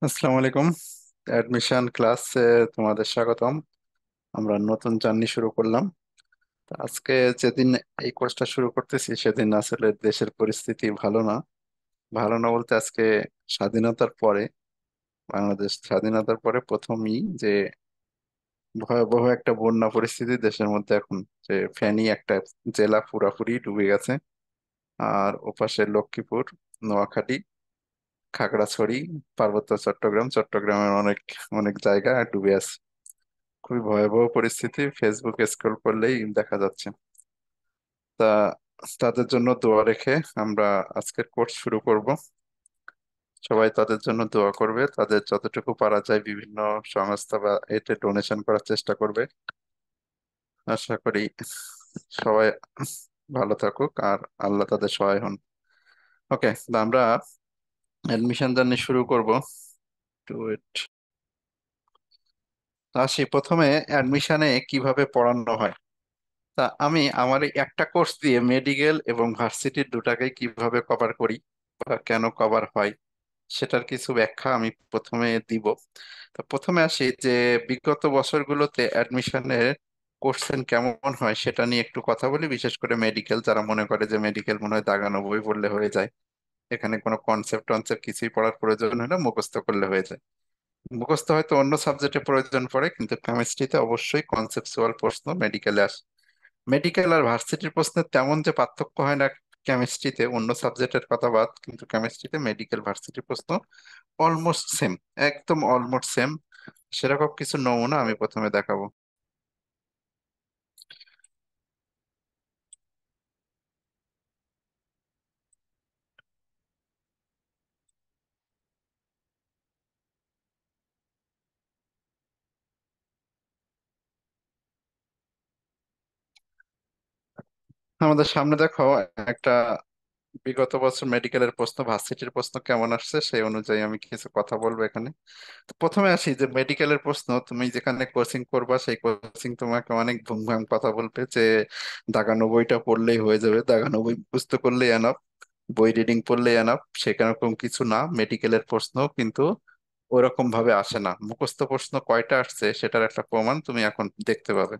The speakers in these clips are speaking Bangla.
আসসালামু আলাইকুম। অ্যাডমিশন ক্লাসে তোমাদের স্বাগতম। আমরা নতুন জার্নি শুরু করলাম। তো আজকে যেদিন এই কোর্সটা শুরু করতেছি সেদিন আসলে দেশের পরিস্থিতি ভালো না। ভালো না বলতে আজকে স্বাধীনতার পরে, বাংলাদেশ স্বাধীনতার পরে প্রথমই যে ভয়াবহ একটা বন্যা পরিস্থিতি দেশের মধ্যে এখন, যে ফেনী একটা জেলা পুরাপুরি ডুবে গেছে। আর ওপাশে লক্ষ্মীপুর, নোয়াখালী, খাগড়াছড়ি, পার্বত্য চট্টগ্রাম, চট্টগ্রামের অনেক অনেক জায়গা ডুবে আছে। খুবই ভয়াবহ পরিস্থিতি, ফেসবুকে স্ক্রল করলেই দেখা যাচ্ছে। তা তাদের জন্য দোয়া রেখে আমরা আজকের কোর্স শুরু করব। সবাই তাদের জন্য দোয়া করবে, তাদের যতটুকু পারা যায় বিভিন্ন সংস্থা বা এতে ডোনেশন করার চেষ্টা করবে। আশা করি সবাই ভালো থাকুক আর আল্লাহ তাদের সহায় হন। ওকে, আমরা অ্যাডমিশন জার্নি শুরু করব। টু ইট আসি প্রথমে অ্যাডমিশনে কিভাবে পড়ানো হয়। তা আমি আমার এই একটা কোর্স দিয়ে মেডিকেল এবং ভার্সিটির দুটাকেই কিভাবে কভার করি বা কেন কভার হয় সেটার কিছু ব্যাখ্যা আমি প্রথমে দিব। তো প্রথমে আসি যে বিগত বছরগুলোতে অ্যাডমিশনের কোশ্চেন কেমন হয় সেটা নিয়ে একটু কথা বলি, বিশেষ করে মেডিকেল। যারা মনে করে যে মেডিকেল মনে হয় দাগানো বই পড়লে হয়ে যায়, এখানে কোনো কনসেপ্ট টনসেপ্ট কিছুই পড়ার প্রয়োজন হয় না, মুখস্থ করলে হয়ে যায়। মুখস্থ হয়তো অন্য সাবজেক্টে প্রয়োজন পড়ে, কিন্তু কেমিস্ট্রিতে অবশ্যই কনসেপচুয়াল প্রশ্ন মেডিকেলে আসে। মেডিকেল আর ভার্সিটির প্রশ্নের তেমন যে পার্থক্য হয় না কেমিস্ট্রিতে, অন্য সাবজেক্টের কথা বাদ, কিন্তু কেমিস্ট্রিতে মেডিকেল ভার্সিটির প্রশ্ন অলমোস্ট সেম, একদম অলমোস্ট সেম। সেরকম কিছু নমুনা আমি প্রথমে দেখাবো। আমাদের সামনে দেখো একটা বিগত বছর মেডিকেলের প্রশ্ন, ভার্সিটির প্রশ্ন কেমন আসছে সেই অনুযায়ী আমি কিছু কথা বলবো এখানে। তো প্রথমে আসি যে মেডিকেলের প্রশ্ন, তুমি যেখানে কোচিং করবা সেই কোচিং তোমাকে অনেক ভুং ভাং কথা বলবে যে দাগানো বইটা পড়লেই হয়ে যাবে, দাগানো বই মুখস্থ করলেই এনাফ, বই রিডিং পড়লেই এনাফ। সেরকম কিছু না, মেডিকেলের প্রশ্ন কিন্তু ওরকম ভাবে আসে না। মুখস্থ প্রশ্ন কয়টা আসছে সেটার একটা প্রমাণ তুমি এখন দেখতে পাবে।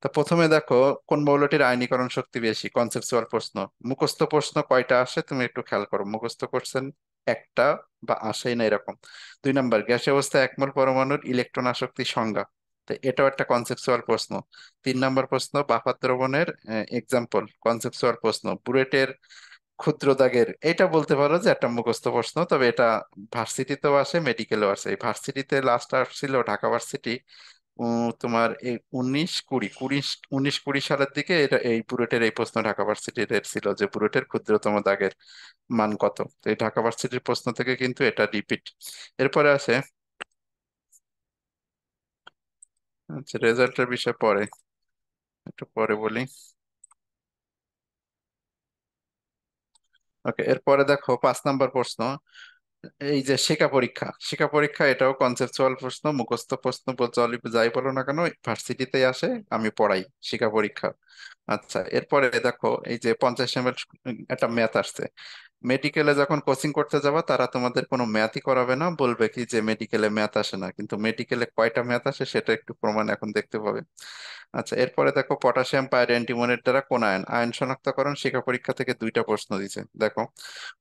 তা প্রথমে দেখো, কোন মৌলটির আয়নীকরণ শক্তি বেশি, কনসেপচুয়াল প্রশ্ন। মুখস্থ প্রশ্ন কয়টা আসে তুমি একটু খেয়াল করো, মুখস্থ করছেন একটা বা আসেই না এরকম। 2 নম্বর, গ্যাসীয় অবস্থায় একমোল পরমাণুর ইলেকট্রন আসক্তি সংজ্ঞা। তো এটাও একটা কনসেপচুয়াল প্রশ্ন। 3 নম্বর প্রশ্ন, বাফার দ্রবণের এক্সাম্পল, কনসেপচুয়াল প্রশ্ন। বুয়েটের ক্ষুদ্র দাগের, এটা বলতে পারো যে একটা মুখস্থ প্রশ্ন, তবে এটা ভার্সিটিতেও আসে, মেডিকেলেও আসে। এই ভার্সিটিতে লাস্ট আসছিল ঢাকা ভার্সিটি, তোমার এই 19-20 সালের দিকে এটা, এই বুয়েটের এই প্রশ্ন ঢাকা ভার্সিটির ছিল যে বুয়েটের ক্ষুদ্রতম দাগের মান কত। তো এই ঢাকা ভার্সিটির প্রশ্ন থেকে কিন্তু এটা রিপিট। এরপরে আছে, আচ্ছা রেজাল্টের বিষয় পরে, একটু পরে বলি। ওকে, এরপরে দেখো 5 নম্বর প্রশ্ন, এই যে শিক্ষা পরীক্ষা, শিক্ষা পরীক্ষা এটাও কনসেপচুয়াল প্রশ্ন, মুখস্থ প্রশ্ন যাই বলো না কেন ভার্সিটিতেই আসে, আমি পড়াই শিক্ষা পরীক্ষা। আচ্ছা, এরপরে দেখো এই যে 50 এমএল একটা ম্যাথ আসছে। মেডিকেলে যখন কোচিং করতে যাবা তারা তোমাদের কোনো ম্যাথই করাবে না, বলবে কি যে মেডিকেলে ম্যাথ আসে না, কিন্তু মেডিকেলে কয়টা ম্যাথ আসে সেটা একটু প্রমাণ এখন দেখতে পাবে। আচ্ছা, এরপরে দেখো পটাশিয়াম পায়ের অ্যান্টিমনের দ্বারা কোন আয়ন, আয়ন শনাক্তকরণ শিক্ষা পরীক্ষা থেকে 2টা প্রশ্ন দিছে। দেখো,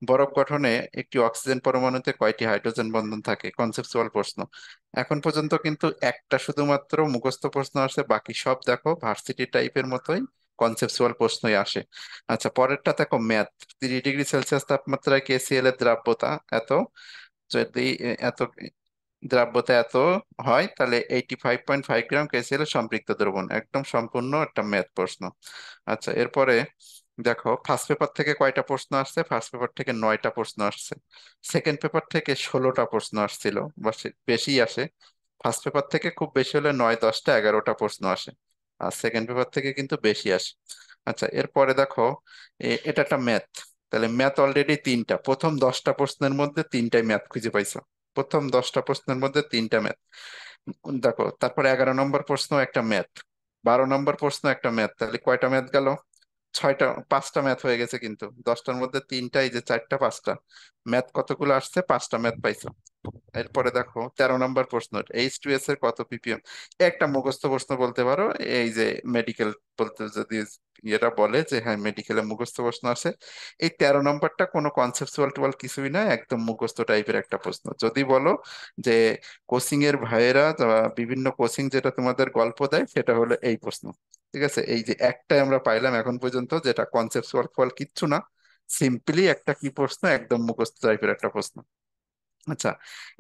বরফ গঠনে একটি অক্সিজেন পরমাণুতে কয়টি হাইড্রোজেন বন্ধন থাকে, কনসেপচুয়াল প্রশ্ন। এখন পর্যন্ত কিন্তু একটা শুধুমাত্র মুখস্থ প্রশ্ন আসে, বাকি সব দেখো ভার্সিটি টাইপের মতোই কনসেপচুয়াল প্রশ্নই আসে। আচ্ছা, পরেরটা দেখো ম্যাথ। 30°C তাপমাত্রায় KCl এর দ্রাব্যতা এত, যদি এত দ্রাব্যতা এত হয় তাহলে 85.5 গ্রাম KCl এর সম্পৃক্ত দ্রবণ, একদম সম্পূর্ণ একটা ম্যাথ প্রশ্ন। আচ্ছা, এরপরে দেখো ফার্স্ট পেপার থেকে কয়টা প্রশ্ন আসছে, ফার্স্ট পেপার থেকে 9টা প্রশ্ন আসছে। সেকেন্ড পেপার থেকে 16টা প্রশ্ন আসছিল, বা বেশি আসে। ফার্স্ট পেপার থেকে খুব বেশি হলে 9, 10টা, 11টা প্রশ্ন আসে, আর সেকেন্ড পেপার থেকে কিন্তু বেশি আসে। আচ্ছা, এরপরে দেখো এটা একটা ম্যাথ, তাহলে ম্যাথ অলরেডি 3টা, প্রথম 10টা প্রশ্নের মধ্যে 3টাই ম্যাথ খুঁজে পাইছো। প্রথম 10টা প্রশ্নের মধ্যে 3টা ম্যাথ। দেখো তারপরে 11 নম্বর প্রশ্ন একটা ম্যাথ, 12 নম্বর প্রশ্ন একটা ম্যাথ, তাহলে কয়টা ম্যাথ গেল? ছয়টা, পাঁচটা ম্যাথ হয়ে গেছে কিন্তু, 10টার মধ্যে তিনটা, এই যে চারটা, পাঁচটা ম্যাথ কতগুলো আসছে, পাঁচটা ম্যাথ পাইছো। এরপরে দেখো 13 নম্বর প্রশ্ন, H2S এর কত ppm। একটা মুখস্থ প্রশ্ন বলতে পারো, এই যে মেডিকেল বলতে যদি এটা বলে যে হ্যাঁ মেডিকেলে মুখস্থ প্রশ্ন আছে, এই 13 নম্বরটা কোনো কনসেপচুয়াল টুয়াল কিছুই না, একদম মুখস্থ টাইপের একটা প্রশ্ন। যদি বলো যে কোচিং এর ভাইয়েরা বা বিভিন্ন কোচিং যেটা তোমাদের গল্প দেয়, সেটা হলো এই প্রশ্ন। ঠিক আছে, এই যে একটাই আমরা পাইলাম এখন পর্যন্ত যেটা কনসেপচুয়াল টুয়াল কিচ্ছু না, সিম্পলি একটা কি প্রশ্ন, একদম মুখস্থ টাইপের একটা প্রশ্ন। আচ্ছা,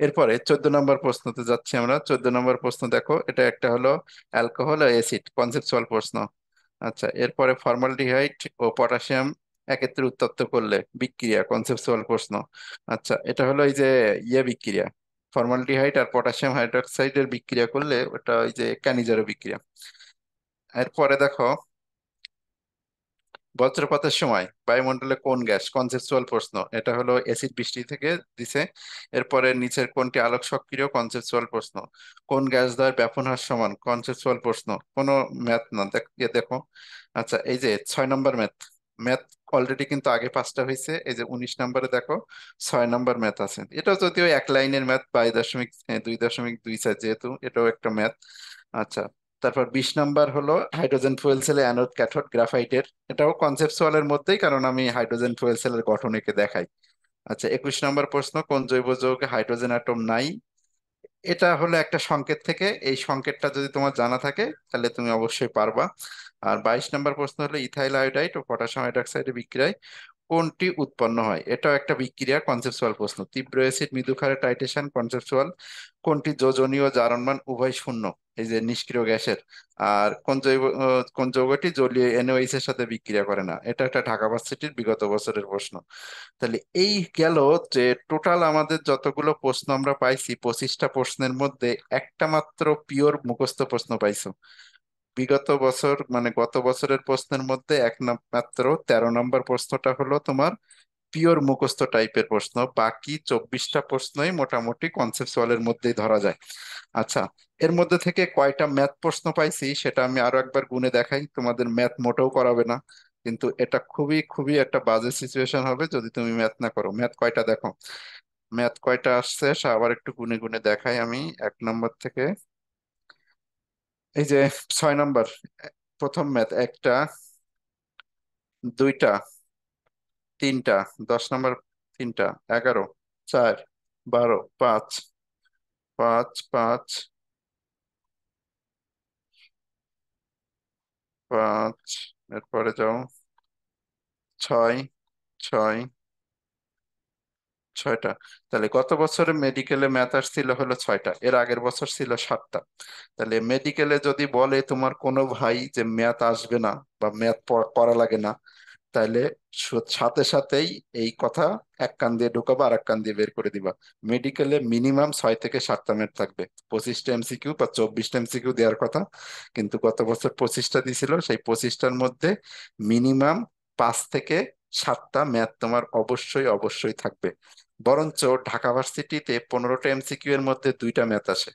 এরপরে 14 নম্বর প্রশ্নতে যাচ্ছি আমরা। 14 নম্বর প্রশ্ন দেখো, এটা একটা হলো অ্যালকোহল ও অ্যাসিড, কনসেপচুয়াল প্রশ্ন। আচ্ছা, এরপরে ফর্মালডিহাইড ও পটাশিয়াম একত্রে উত্তপ্ত করলে বিক্রিয়া, কনসেপচুয়াল প্রশ্ন। আচ্ছা, এটা হলো এই যে বিক্রিয়া, ফর্মালডিহাইড আর পটাশিয়াম হাইড্রোক্সাইডের বিক্রিয়া করলে ওটা ওই যে ক্যানিজারো বিক্রিয়া। এরপরে দেখো, বজ্রপাতের সময় বায়ুমণ্ডলে কোন গ্যাস, কনসেপচুয়াল প্রশ্ন। এটা হলো অ্যাসিড বৃষ্টি থেকে দিছে। এরপরে নিচের কোনটি আলোক সক্রিয়, কনসেপচুয়াল প্রশ্ন। কোন গ্যাস দ্বয়ের ব্যাপন হ্রাস সমান, কনসেপচুয়াল প্রশ্ন। কোনো ম্যাথ না, দেখো। আচ্ছা, এই যে 6 নম্বর ম্যাথ, ম্যাথ অলরেডি কিন্তু আগে পাঁচটা হয়েছে, এই যে 19 নম্বরে দেখো 6 নম্বর ম্যাথ আছে। এটাও যদিও এক লাইনের ম্যাথ, 22.2.4, যেহেতু এটাও একটা ম্যাথ। আচ্ছা, তারপর 20 নম্বর হলো হাইড্রোজেন ফুয়েল সেলে অ্যানোড ক্যাথোড গ্রাফাইটের, এটাও কনসেপচুয়ালের মধ্যেই, কারণ আমি হাইড্রোজেন ফুয়েল সেলের গঠন এঁকে দেখাই। আচ্ছা, 21 নম্বর প্রশ্ন, কোন জৈব যৌগে হাইড্রোজেন অ্যাটম নাই। এটা হলো একটা সংকেত থেকে, এই সংকেতটা যদি তোমার জানা থাকে তাহলে তুমি অবশ্যই পারবা। আর 22 নম্বর প্রশ্ন হলো ইথাইল আয়োডাইড ও পটাশিয়াম হাইড্রোক্সাইডের বিক্রিয়ায় কোনটি উৎপন্ন হয়। এটাও একটা বিক্রিয়া, কনসেপচুয়াল প্রশ্ন। তীব্র অ্যাসিড মৃদু ক্ষারে টাইটেশন, কনসেপচুয়াল। কোনটি যোজনীয় জারণ মান উভয় শূন্য, এই যে নিষ্ক্রিয় গ্যাসের। আর কোন যৌগটি জলীয় NOH এর সাথে বিক্রিয়া করে না, এটা একটা ঢাকা ভার্সিটির বিগত বছরের প্রশ্ন। তাহলে এই গেল যে টোটাল আমাদের যতগুলো প্রশ্ন আমরা পাইছি, 25টা প্রশ্নের মধ্যে একটা মাত্র পিওর মুখস্থ প্রশ্ন পাইছো। বিগত বছর মানে গত বছরের প্রশ্নের মধ্যে মাত্র 13 নম্বর প্রশ্নটা হলো তোমার পিওর মুখস্থ টাইপের প্রশ্ন, বাকি 24টা প্রশ্নই মোটামুটি কনসেপচুয়ালের মধ্যেই ধরা যায়। আচ্ছা, এর মধ্যে থেকে কয়টা ম্যাথ প্রশ্ন পাইছি সেটা আমি আরো একবার গুণে দেখাই, তোমাদের ম্যাথ মোটেও করাবে না, কিন্তু এটা খুবই খুবই একটা বাজে সিচুয়েশন হবে যদি তুমি ম্যাথ না করো। ম্যাথ কয়টা দেখো, ম্যাথ কয়টা আসছে আবার একটু গুনে গুনে দেখাই আমি 1 নম্বর থেকে। এই যে 6 নম্বর, প্রথম ম্যাথ একটা, দুইটা, তিনটা, 10 নম্বর তিনটা, 11, 4, 12, 5, 5, 5, 5, এরপরে যাও 6, 6, 6টা। তাহলে গত বছরে মেডিকেলে ম্যাথ আসছিল হলো 6টা, এর আগের বছর ছিল 7টা। তাহলে মেডিকেলে যদি বলে তোমার কোনো ভাই যে ম্যাথ আসবে না বা ম্যাথ করা লাগে না, তাহলে সাথে সাথেই এই কথা এক কান দিয়ে ঢুকাবো আর এক কান দিয়ে বের করে দিবা। মেডিকেলে মিনিমাম 6 থেকে 7টা ম্যাথ থাকবে, 25টা MCQ বা 24টা MCQ দেওয়ার কথা, কিন্তু গত বছর 25টা দিছিল, সেই 25টার মধ্যে মিনিমাম 5 থেকে 7টা ম্যাথ তোমার অবশ্যই অবশ্যই থাকবে। বরঞ্চ ঢাকা ভার্সিটিতে 15টা MCQ এর মধ্যে 2টা ম্যাথ আসে।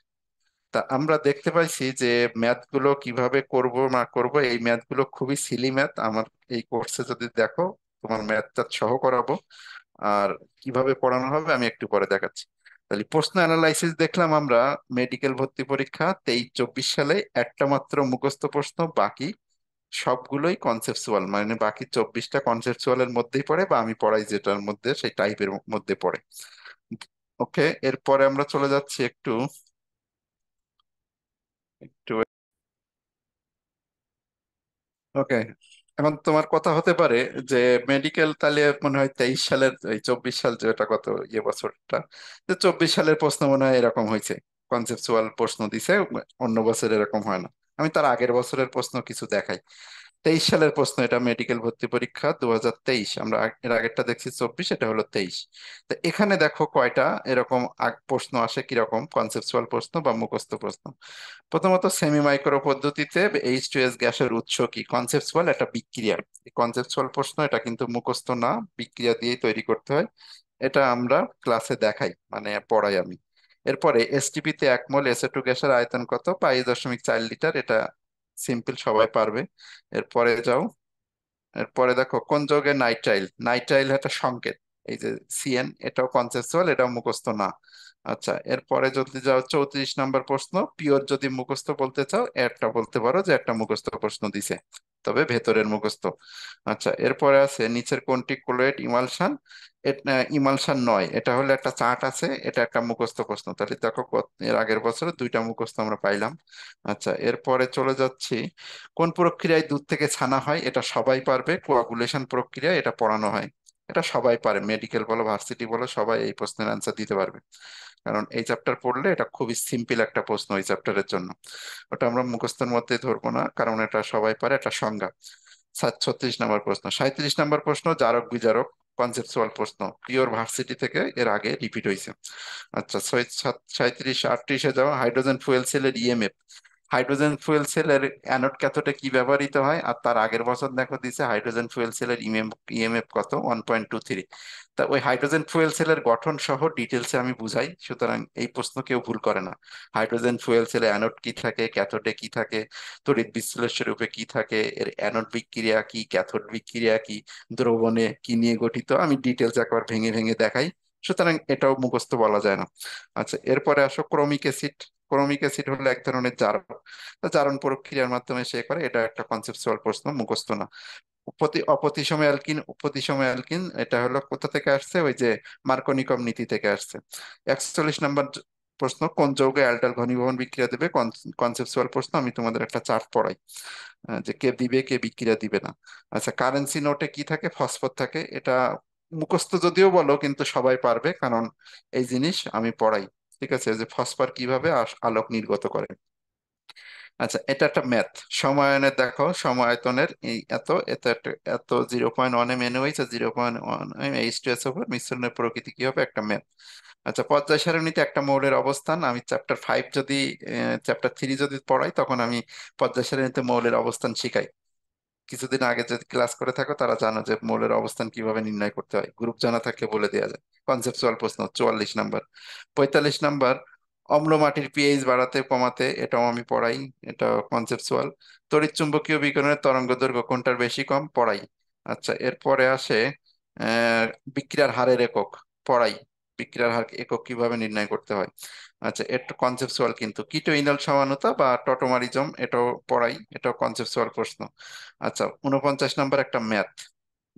তা আমরা দেখতে পাইছি যে ম্যাথ গুলো কিভাবে করব না করব, এই ম্যাথ গুলো খুবই সিলি ম্যাথ। আমার এই কোর্সে যদি দেখো, তোমার ম্যাথটা সহ করাবো। আর কিভাবে পড়ানো হবে আমি একটু পরে দেখাচ্ছি। তাহলে প্রশ্ন অ্যানালাইসিস দেখলাম আমরা, মেডিকেল ভর্তি পরীক্ষা 23-24 সালে একটা মাত্র মুখস্থ প্রশ্ন, বাকি সবগুলোই কনসেপচুয়াল, মানে বাকি 24টা কনসেপচুয়ালের মধ্যেই পড়ে, বা আমি পড়াই যেটার মধ্যে সেই টাইপের মধ্যে পড়ে। ওকে, এরপরে আমরা চলে যাচ্ছি একটু একটু ওকে। এখন তোমার কথা হতে পারে যে মেডিকেল তাহলে মনে হয় 23 সালের, এই 24 সাল যেটা কত বছরটা, যে 24 সালের প্রশ্ন মনে হয় এরকম হয়েছে, কনসেপচুয়াল প্রশ্ন দিছে, অন্য বছর এরকম হয় না। আমি তার আগের বছরের প্রশ্ন কিছু দেখাই। 23 সালের প্রশ্ন, এটা মেডিকেল ভর্তি পরীক্ষা 2023, আমরা এর আগেরটা দেখছি 24, এটা হলো 23। তো এখানে দেখো কয়টা এরকম প্রশ্ন আসে, কিরকম কনসেপচুয়াল প্রশ্ন বা মুখস্থ প্রশ্ন। প্রথমত সেমি মাইক্রো পদ্ধতিতে H2S গ্যাসের উৎস কি, কনসেপচুয়াল একটা বিক্রিয়া। কনসেপচুয়াল প্রশ্ন, এটা কিন্তু মুখস্থ না, বিক্রিয়া দিয়েই তৈরি করতে হয়। এটা আমরা ক্লাসে দেখাই, মানে পড়াই আমি। এরপরে STP তে 1 মোল SO2 গ্যাসের আয়তন কত, 22.4 লিটার, এটা সিম্পল, সবাই পারবে। এরপরে যাও, এরপরে দেখো কোন যৌগের নাইট্রাইল, নাইট্রাইল একটা সংকেত। এই যে সিএন, এটাও কনসেপচুয়াল, এটাও মুখস্থ না। আচ্ছা, এরপরে যদি যাও 34 নম্বর প্রশ্ন, পিওর যদি মুখস্থ বলতে চাও একটা বলতে পারো যে একটা মুখস্থ প্রশ্ন দিছে, তবে ভেতরের মুখস্থ। আচ্ছা, এরপরে আছে নিচের কোনটি ক্লোরাইড ইমালশন। ইমালশন নয়, এটা হলো একটা চার্ট আছে, এটা একটা মুখস্থ প্রশ্ন। তাহলে দেখো এর আগের বছর দুইটা মুখস্থ আমরা পাইলাম। আচ্ছা, এরপরে চলে যাচ্ছি, কোন প্রক্রিয়ায় দুধ থেকে ছানা হয়, এটা সবাই পারবে, কোয়াগুলেশন প্রক্রিয়া, এটা পড়ানো হয়। এটা সবাই পারে, মেডিকেল বলো ভার্সিটি বলো, সবাই এই প্রশ্নের অ্যান্সার দিতে পারবে, কারণ এই চ্যাপ্টার পড়লে এটা খুবই সিম্পল একটা প্রশ্ন এই চ্যাপ্টারের জন্য। ওটা আমরা মুখস্থের মধ্যে ধরবো না, কারণ এটা সবাই পারে, একটা সংজ্ঞা। 36 নম্বর প্রশ্ন, 37 নম্বর প্রশ্ন, জারক বিজারক, কনসেপচুয়াল প্রশ্ন, পিওর ভার্সিটি থেকে এর আগে রিপিট হয়েছে। আচ্ছা, 37 38-এ যাও, হাইড্রোজেন ফুয়েল সেলের ইএমএফ। হাইড্রোজেন ফুয়েল সেলের অ্যানোড ক্যাথোডে কি ব্যবহৃত হয়, আর তার আগের বছর দেখো দিছে হাইড্রোজেন ফুয়েল সেলের ইএমএফ কত, 1.23। তা ওই হাইড্রোজেন ফুয়েল সেলের গঠন সহ ডিটেলসে আমি বুঝাই, সুতরাং এই প্রশ্ন কেউ ভুল করে না। হাইড্রোজেন ফুয়েল সেলে অ্যানোড কি থাকে, ক্যাথোডে কি থাকে, তড়িৎ বিশ্লেষ্য রূপে কি থাকে, এর অ্যানোড বিক্রিয়া কি, ক্যাথোড বিক্রিয়া কি, দ্রবণে কি নিয়ে গঠিত, আমি ডিটেলস একবার ভেঙে ভেঙে দেখাই, সুতরাং এটাও মুখস্থ বলা যায় না। আচ্ছা, এরপরে আসো ক্রোমিক অ্যাসিড। ক্রোমিক অ্যাসিড হলো এক ধরনের জারক, তো জারণ প্রক্রিয়ার মাধ্যমে সে করে, এটা একটা কনসেপচুয়াল প্রশ্ন, মুখস্থ না। অপতিসম অ্যালকিন, উপতিসম অ্যালকিন, এটা হলো কোথা থেকে আসছে, ওই যে মার্কোনিকম নীতি থেকে আসছে। 41 নম্বর প্রশ্ন, কোন যৌগে অ্যালডাল ঘনীভবন বিক্রিয়া দেবে, কনসেপচুয়াল প্রশ্ন, আমি তোমাদের একটা চার্ট পড়াই, যে কে দিবে কে বিক্রিয়া দিবে না। আচ্ছা, কারেন্সি নোটে কি থাকে, ফসফর থাকে, এটা মুখস্থ যদিও বলো কিন্তু সবাই পারবে, কারণ এই জিনিস আমি পড়াই। ঠিক আছে, যে ফসফর কিভাবে আলোক নির্গত করে। আচ্ছা, এটা একটা ম্যাথ। সময়ায়নের দেখো, সময়ায়তনের এই এত এত এত 0.1 এম এন হয়েছে, 0.1 M H two S over, মিশ্রণের প্রকৃতি কি হবে, একটা ম্যাথ। আচ্ছা, পর্যায় সারণীতে একটা মৌলের অবস্থান, আমি চ্যাপ্টার 5 যদি চ্যাপ্টার 3 যদি পড়াই, তখন আমি পর্যায় সারণীতে মৌলের অবস্থান শিখাই। কিছুদিন আগে যদি ক্লাস করে থাকো তারা জানো যে মৌলের অবস্থান কিভাবে নির্ণয় করতে হয়, গ্রুপ জানা থাকলে বলে দেওয়া যায়। কনসেপচুয়াল প্রশ্ন। 44 নম্বর। 45 নম্বর, অম্ল মাটির পিএইচ বাড়াতে কমাতে, এটাও আমি পড়াই, এটা কনসেপচুয়াল। তড়িৎ চুম্বকীয় বিকিরণের তরঙ্গ দৈর্ঘ্য কোনটার বেশি কম, পড়াই। আচ্ছা, এরপরে আসে আহ বিক্রিয়ার হারের একক, পড়াই, বিক্রিয়ার হার একক কিভাবে নির্ণয় করতে হয়। আচ্ছা, এটা কনসেপচুয়াল, কিন্তু কিটো ইনাল সমানুতা বা টটোমারিজম, এটাও পড়াই, এটাও কনসেপচুয়াল প্রশ্ন। আচ্ছা, 49 নম্বর একটা ম্যাথ,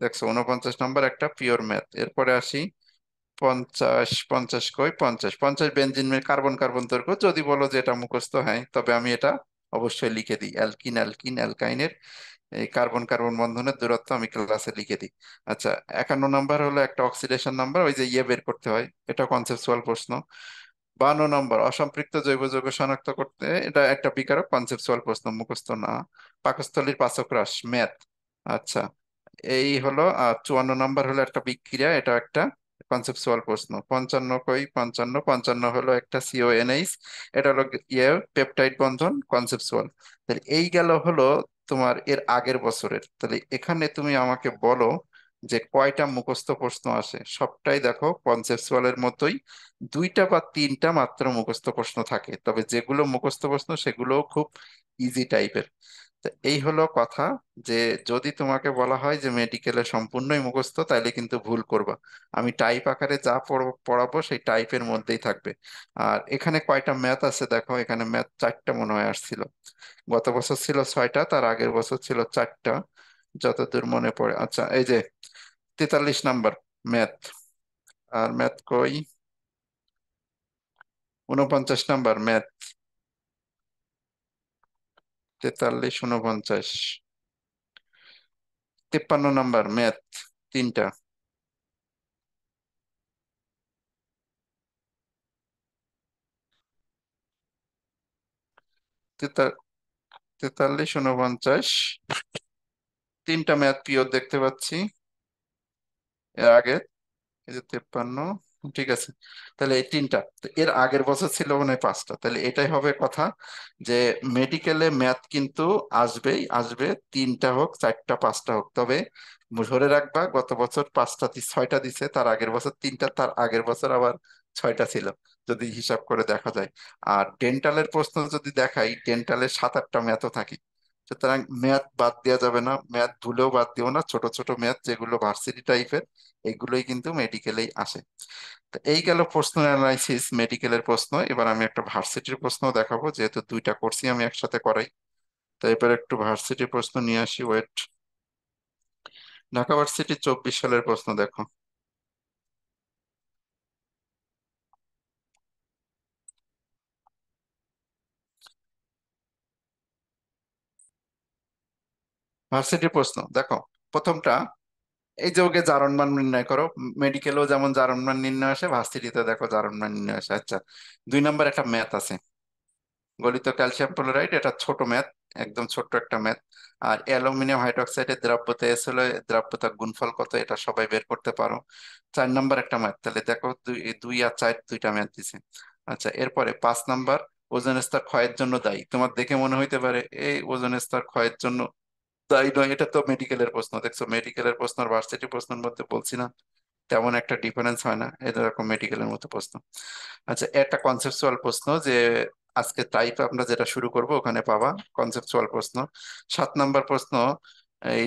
দেখছো 49 নম্বর একটা পিওর ম্যাথ। এরপরে আসি 50, 50 কই, 50, 50 বেনজিন কার্বন কার্বন দৈর্ঘ্য, যদি বলো যে এটা মুখস্থ, হয় তবে আমি এটা অবশ্যই লিখে দিই, অ্যালকিন অ্যালকিন অ্যালকাইনের এই কার্বন কার্বন বন্ধনের দূরত্ব আমি ক্লাসে লিখে দিই। আচ্ছা, 51 নম্বর হলো একটা অক্সিডেশন নাম্বার, ওই যে ইয়ে বের করতে হয়, এটা কনসেপচুয়াল প্রশ্ন। 52 নম্বর, অসম্পৃক্ত জৈব যৌগ শনাক্ত করতে, এটা একটা বিকারক, কনসেপচুয়াল প্রশ্ন, মুখস্থ না। পাকস্থলীর পাচক হ্রাস, ম্যাথ। আচ্ছা, এই হলো। 54 নম্বর হলো একটা বিক্রিয়া, এটা একটা কনসেপচুয়াল প্রশ্ন। 55 কই, 55, 55 হলো একটা সিওএনএইচ, এটা হলো ইয়ে পেপটাইড বন্ধন, কনসেপচুয়াল। তাহলে এই গেল হলো তোমার এর আগের বছরের। তাহলে এখানে তুমি আমাকে বলো যে কয়টা মুখস্থ প্রশ্ন আসে, সবটাই দেখো কনসেপচুয়ালের মতোই, দুইটা বা তিনটা মাত্র মুখস্থ প্রশ্ন থাকে, তবে যেগুলো মুখস্থ প্রশ্ন সেগুলোও খুব ইজি টাইপের। তো এই হলো কথা, যে যদি তোমাকে বলা হয় যে মেডিকেলে সম্পূর্ণই মুখস্থ, তাইলে কিন্তু ভুল করবা। আমি টাইপ আকারে যা পড়াবো সেই টাইপের মধ্যেই থাকবে। আর এখানে কয়টা ম্যাথ আছে দেখো, এখানে ম্যাথ 4টা মনে হয় আসছিল, গত বছর ছিল 6টা, তার আগের বছর ছিল 4টা, যতদূর মনে পড়ে। আচ্ছা, এই যে 43 নম্বর ম্যাথ, আর ম্যাথ কই, 49 নম্বর ম্যাথ, 43, 49, 53 নম্বর ম্যাথ, তিনটা। 43, 49, তিনটা ম্যাথ পিওর দেখতে পাচ্ছি এর আগে, এই যে 53। ঠিক আছে, তাহলে এই তিনটা, তো এর আগের বছর ছিল মনে হয় 5টা, তাহলে এটাই হবে কথা, যে মেডিকেলে ম্যাথ কিন্তু আসবেই আসবে, তিনটা হোক, 4টা, 5টা হোক, তবে ধরে রাখবা গত বছর 5টা 6টা দিছে, তার আগের বছর 3টা, তার আগের বছর আবার 6টা ছিল, যদি হিসাব করে দেখা যায়। আর ডেন্টালের প্রশ্ন যদি দেখাই, ডেন্টালের 7-8টা ম্যাথও থাকে, সুতরাং ম্যাথ বাদ দেওয়া যাবে না, ম্যাথ ভুলেও বাদ দিও না, ছোট ছোট ম্যাথ যেগুলো ভার্সিটি টাইপের এগুলোই কিন্তু মেডিকেলেই আসে। তো এই গেল প্রশ্ন অ্যানালাইসিস মেডিকেলের প্রশ্ন। এবার আমি একটা ভার্সিটির প্রশ্ন দেখাবো, যেহেতু দুইটা কোর্সই আমি একসাথে করাই। তো এবার একটু ভার্সিটির প্রশ্ন নিয়ে আসি, ওয়েট। ঢাকা ভার্সিটি 24 সালের প্রশ্ন দেখো। ভার্সিটির প্রশ্ন দেখো, প্রথমটা, এই যে ওকে জারণ মান নির্ণয় করো। মেডিকেলেও যেমন জারণ মান নির্ণয় আসে, ভার্সিটিতে দেখো জারণ মান নির্ণয় আসে। আচ্ছা, 2 নম্বর একটা ম্যাথ আছে, গলিত ক্যালসিয়াম ক্লোরাইড, এটা ছোট ম্যাথ, একদম ছোট্ট একটা ম্যাথ। আর অ্যালুমিনিয়াম হাইড্রোক্সাইডের দ্রাব্যতা এস হলে দ্রাব্যতার গুণফল কত, এটা সবাই বের করতে পারো। 4 নম্বর একটা ম্যাথ, তাহলে দেখো দুই দুই আর চার দুইটা ম্যাথ দিছে। আচ্ছা, এরপরে 5 নম্বর, ওজোন স্তর ক্ষয়ের জন্য দায়ী। তোমার দেখে মনে হইতে পারে এই ওজোন স্তর ক্ষয়ের জন্য দায়ী নয়, এটা তো মেডিকেলের প্রশ্ন। দেখছো মেডিকেলের প্রশ্ন আর ভার্সিটি প্রশ্নের মধ্যে বলছি না, তেমন একটা ডিফারেন্স হয় না, এরকম মেডিকেলের মতো প্রশ্ন। আচ্ছা, একটা কনসেপচুয়াল প্রশ্ন, যে আজকে টাইপ আমরা যেটা শুরু করব ওখানে পাবা কনসেপচুয়াল প্রশ্ন। 7 নম্বর প্রশ্ন, এই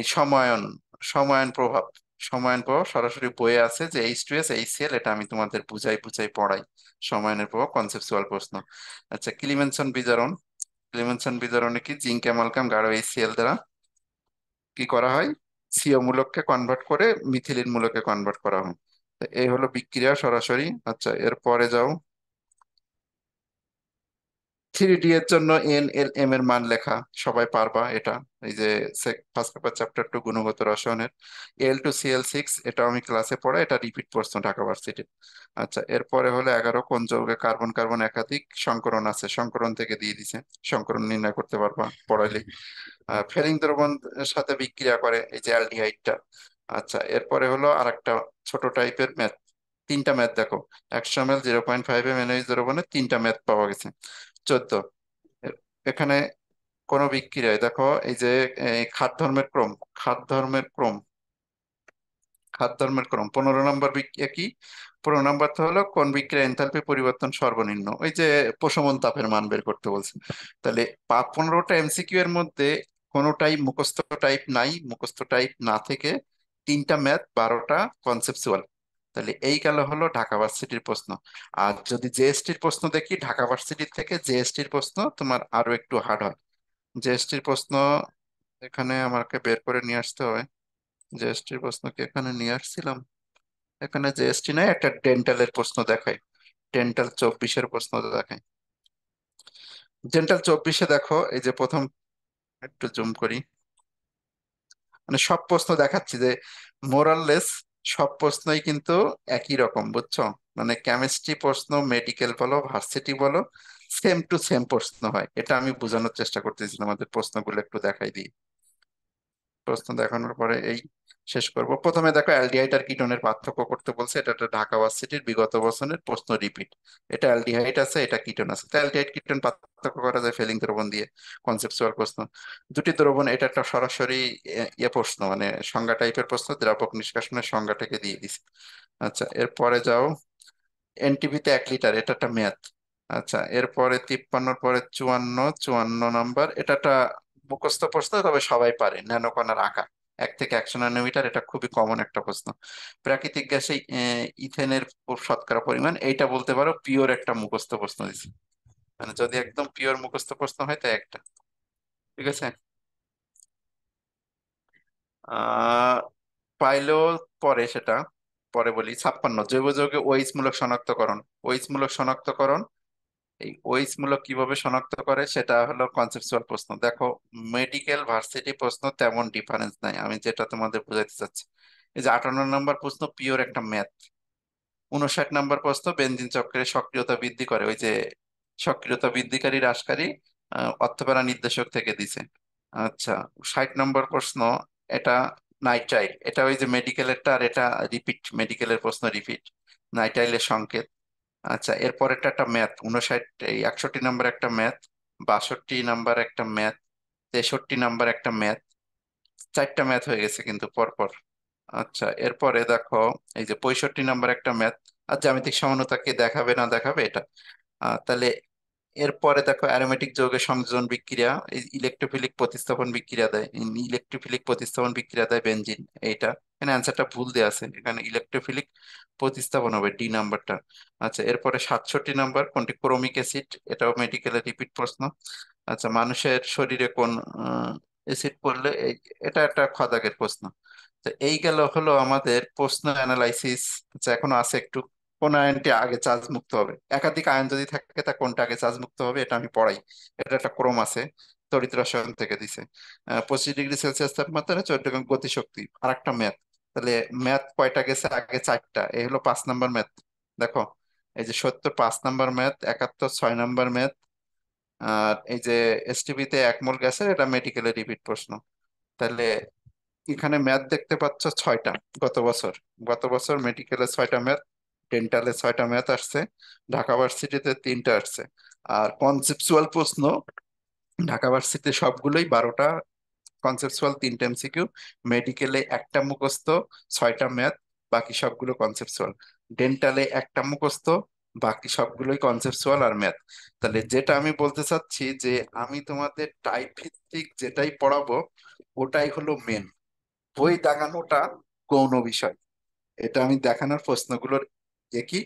সময়ন প্রভাব। সময়ন প্রভাব সরাসরি বইয়ে আছে, যে H2S HCl, এটা আমি তোমাদের বুঝাই বুঝাই পড়াই। সময়নের প্রভাব কনসেপচুয়াল প্রশ্ন। আচ্ছা, ক্লিমেনসন বিজারণ। ক্লিমেনসন বিজারণে কি জিঙ্ক অ্যামালগাম গাঢ় HCl দ্বারা কি করা হয়, সিও মূলককে কনভার্ট করে মিথিলিন মূলকে কনভার্ট করা হয়। তো এই হলো বিক্রিয়া সরাসরি। আচ্ছা, এরপরে যাও, 3D এর জন্য NLM এর মান লেখা, সবাই পারবা এটা। এই যে ফার্স্ট পেপার চ্যাপ্টার 2 গুণগত রসায়নের Al2Cl6, এটা আমি ক্লাসে পড়া, এটা রিপিট প্রশ্ন ঢাকা ভার্সিটির। আচ্ছা, এরপরে হলো 11, কোন যৌগে কার্বন কার্বন একাধিক সংকরণ আছে, সংকরণ থেকে দিয়ে দিছে, সংকরণ নির্ণয় করতে পারবা পড়াইলে। ফেরিং দ্রবণ সাথে বিক্রিয়া করে এই যে অ্যালডিহাইডটা। আচ্ছা, এরপরে হলো আরেকটা ছোট টাইপের ম্যাথ, 3টা ম্যাথ দেখো। 100 ml 0.5 NaOH দ্রবণে 3টা ম্যাথ পাওয়া গেছে। 14, এখানে কোন বিক্রিয়ায় দেখো, এই যে এই খাদ ধর্মের ক্রম, খাদ ধর্মের ক্রম, খাদ ধর্মের ক্রম। 15 নম্বর বিক্রিয়া কি, 15 নম্বর তো হলো কোন বিক্রিয়া এনথালপি পরিবর্তন সর্বনিম্ন, ওই যে প্রশমন তাপের মান বের করতে বলছে। তাহলে 15টা এমসিকিউ এর মধ্যে কোনোটাই মুখস্থ টাইপ নাই, মুখস্থ টাইপ না থেকে 3টা ম্যাথ, 12টা কনসেপচুয়াল। তাহলে এই গেল হলো ঢাকা ভার্সিটির প্রশ্ন। আর যদি জেএসটির প্রশ্ন দেখি, ঢাকা ভার্সিটির থেকে জেএসটির প্রশ্ন তোমার আরো একটু হার্ড হয়। জেএসটির প্রশ্ন এখানে আমাকে বের করে নিয়ে আসতে হবে। জেএসটির প্রশ্ন কি এখানে নিয়ে আসছিলাম? এখানে জেএসটি নাই, একটা ডেন্টালের প্রশ্ন দেখাই। ডেন্টাল 24-এর প্রশ্ন দেখাই। ডেন্টাল 24-এ দেখো, এই যে প্রথম, একটু জুম করি, মানে সব প্রশ্ন দেখাচ্ছি যে মোরাললেস সব প্রশ্নই কিন্তু একই রকম, বুঝছো? মানে কেমিস্ট্রি প্রশ্ন, মেডিকেল বলো, ভার্সিটি বলো, সেম টু সেম প্রশ্ন হয়, এটা আমি বোঝানোর চেষ্টা করতেছি। আমাদের প্রশ্নগুলো একটু দেখাই দিই। প্রশ্ন দেখানোর পরে এই শেষ করব। প্রথমে দেখো, অ্যালডিহাইড আর কিটোনের পার্থক্য করতে বলছে, এটা একটা ঢাকা ভার্সিটির বিগত বছরের প্রশ্ন রিপিট। এটা অ্যালডিহাইড আছে, এটা কিটোন আছে, তো অ্যালডিহাইড কিটোন পার্থক্য করা যায় ফেলিং দ্রবণ দিয়ে, কনসেপচুয়াল প্রশ্ন। দুটি দ্রবণ, এটা একটা সরাসরি ইয়ে প্রশ্ন, মানে সংজ্ঞা টাইপের প্রশ্ন, দ্রাবক নিষ্কাশনের সংজ্ঞা থেকে দিয়ে দিছে। আচ্ছা, এরপরে যাও, এনটিভিতে 1 লিটার, এটা একটা ম্যাথ। আচ্ছা, এরপরে 53-র পরে 54, 54 নম্বর, এটা একটা মুখস্থ প্রশ্ন, তবে সবাই পারে, ন্যানো কণার আকার 1 থেকে 100 ন্যানোমিটার, এটা খুবই কমন একটা প্রশ্ন। প্রাকৃতিক গ্যাসে ইথেনের শতকরা পরিমাণ, এইটা বলতে পারো পিওর একটা মুখস্থ প্রশ্ন দিচ্ছে, মানে যদি একদম পিওর মুখস্থ প্রশ্ন হয় তাই একটা। ঠিক আছে। আহ পাইলেও পরে সেটা, পরে বলি। 56, জৈব যৌগে ওএইচ মূলক শনাক্তকরণ। ওএইচ মূলক শনাক্তকরণ, এই ওএইচ মূলক কিভাবে শনাক্ত করে সেটা হলো কনসেপচুয়াল প্রশ্ন। দেখো, মেডিকেল ভার্সিটি প্রশ্ন তেমন ডিফারেন্স নাই, আমি যেটা তোমাদের বোঝাতে চাচ্ছি। এই যে 58 নম্বর প্রশ্ন পিওর একটা ম্যাথ। 59 নম্বর প্রশ্ন বেনজিন চক্রের সক্রিয়তা বৃদ্ধি করে, ওই যে সক্রিয়তা বৃদ্ধিকারী হ্রাসকারী অর্থপ্যারা নির্দেশক থেকে দিছে। আচ্ছা, 60 নম্বর প্রশ্ন, এটা নাইট্রাইল, এটা ওই যে মেডিকেলেরটা, আর এটা রিপিট, মেডিকেলের প্রশ্ন রিপিট, নাইট্রাইলের সংকেত। আচ্ছা, এরপর একটা ম্যাথ 59, এই 61 নম্বর একটা ম্যাথ, 62 নম্বর একটা ম্যাথ, 63 নম্বর একটা ম্যাথ, 4টা ম্যাথ হয়ে গেছে কিন্তু পরপর। আচ্ছা, এরপরে দেখো, এই যে 65 নম্বর একটা ম্যাথ, আর জ্যামিতিক সমানুতা কে দেখাবে না দেখাবে এটা। তাহলে এরপরে দেখো অ্যারোমেটিক যৌগের সংযোজন বিক্রিয়া, ইলেকট্রোফিলিক প্রতিস্থাপন বিক্রিয়া দেয়, ইলেকট্রোফিলিক প্রতিস্থাপন বিক্রিয়া দেয় বেনজিন। এইটা এখানে অ্যান্সারটা ভুল দেওয়া আছে, এখানে ইলেকট্রোফিলিক প্রতিস্থাপন হবে ডি নাম্বারটা। আচ্ছা, এরপরে 67 নাম্বার কোনটি? ক্রোমিক অ্যাসিড, এটাও মেডিকেলের রিপিট প্রশ্ন। আচ্ছা, মানুষের শরীরে কোন অ্যাসিড পড়লে এটা একটা খদাগের প্রশ্ন। তো এই গেল হলো আমাদের প্রশ্ন অ্যানালাইসিস। আচ্ছা, এখনো আছে একটু, কোন আয়নটি আগে চার্জ মুক্ত হবে, একাধিক আয়ন যদি থাকে তা কোনটা আগে চার্জ মুক্ত হবে, এটা আমি পড়াই। এটা একটা ক্রম আছে, তড়িৎ রসায়ন থেকে দিছে। 25 ডিগ্রি সেলসিয়াস তাপমাত্রা 14 গতিশক্তি, আর একটা ম্যাথ। তাহলে ম্যাথ কয়টা গেছে আগে? 4টা। এই হলো 5 নাম্বার ম্যাথ। দেখো, এই যে 70 5 নাম্বার ম্যাথ, 71 6 নাম্বার ম্যাথ। আর এই যে এসটিপি তে 1 মোল গ্যাসের, এটা মেডিকেলের রিপিট প্রশ্ন। তাহলে এখানে ম্যাথ দেখতে পাচ্ছ 6টা। গত বছর গত বছর মেডিকেলে 6টা ম্যাথ, ডেন্টালে 6টা ম্যাথ আসছে, ঢাকা ভার্সিটিতে 3টা আসছে। আর কনসেপচুয়াল প্রশ্ন ঢাকা ভার্সিটিতে সবগুলোই 12টা কনসেপচুয়াল, 3টা এমসিকিউ। মেডিকেলে একটা মুখস্থ, 6টা ম্যাথ, বাকি সবগুলো কনসেপচুয়াল। ডেন্টালে একটা মুখস্থ, বাকি সবগুলোই কনসেপচুয়াল আর ম্যাথ। তাহলে যেটা আমি বলতে চাচ্ছি যে আমি তোমাদের টাইপ ভিত্তিক যেটাই পড়াবো ওটাই হলো মেন, বই দাগানোটা গৌণ বিষয়। এটা আমি দেখানোর প্রশ্নগুলোর একই,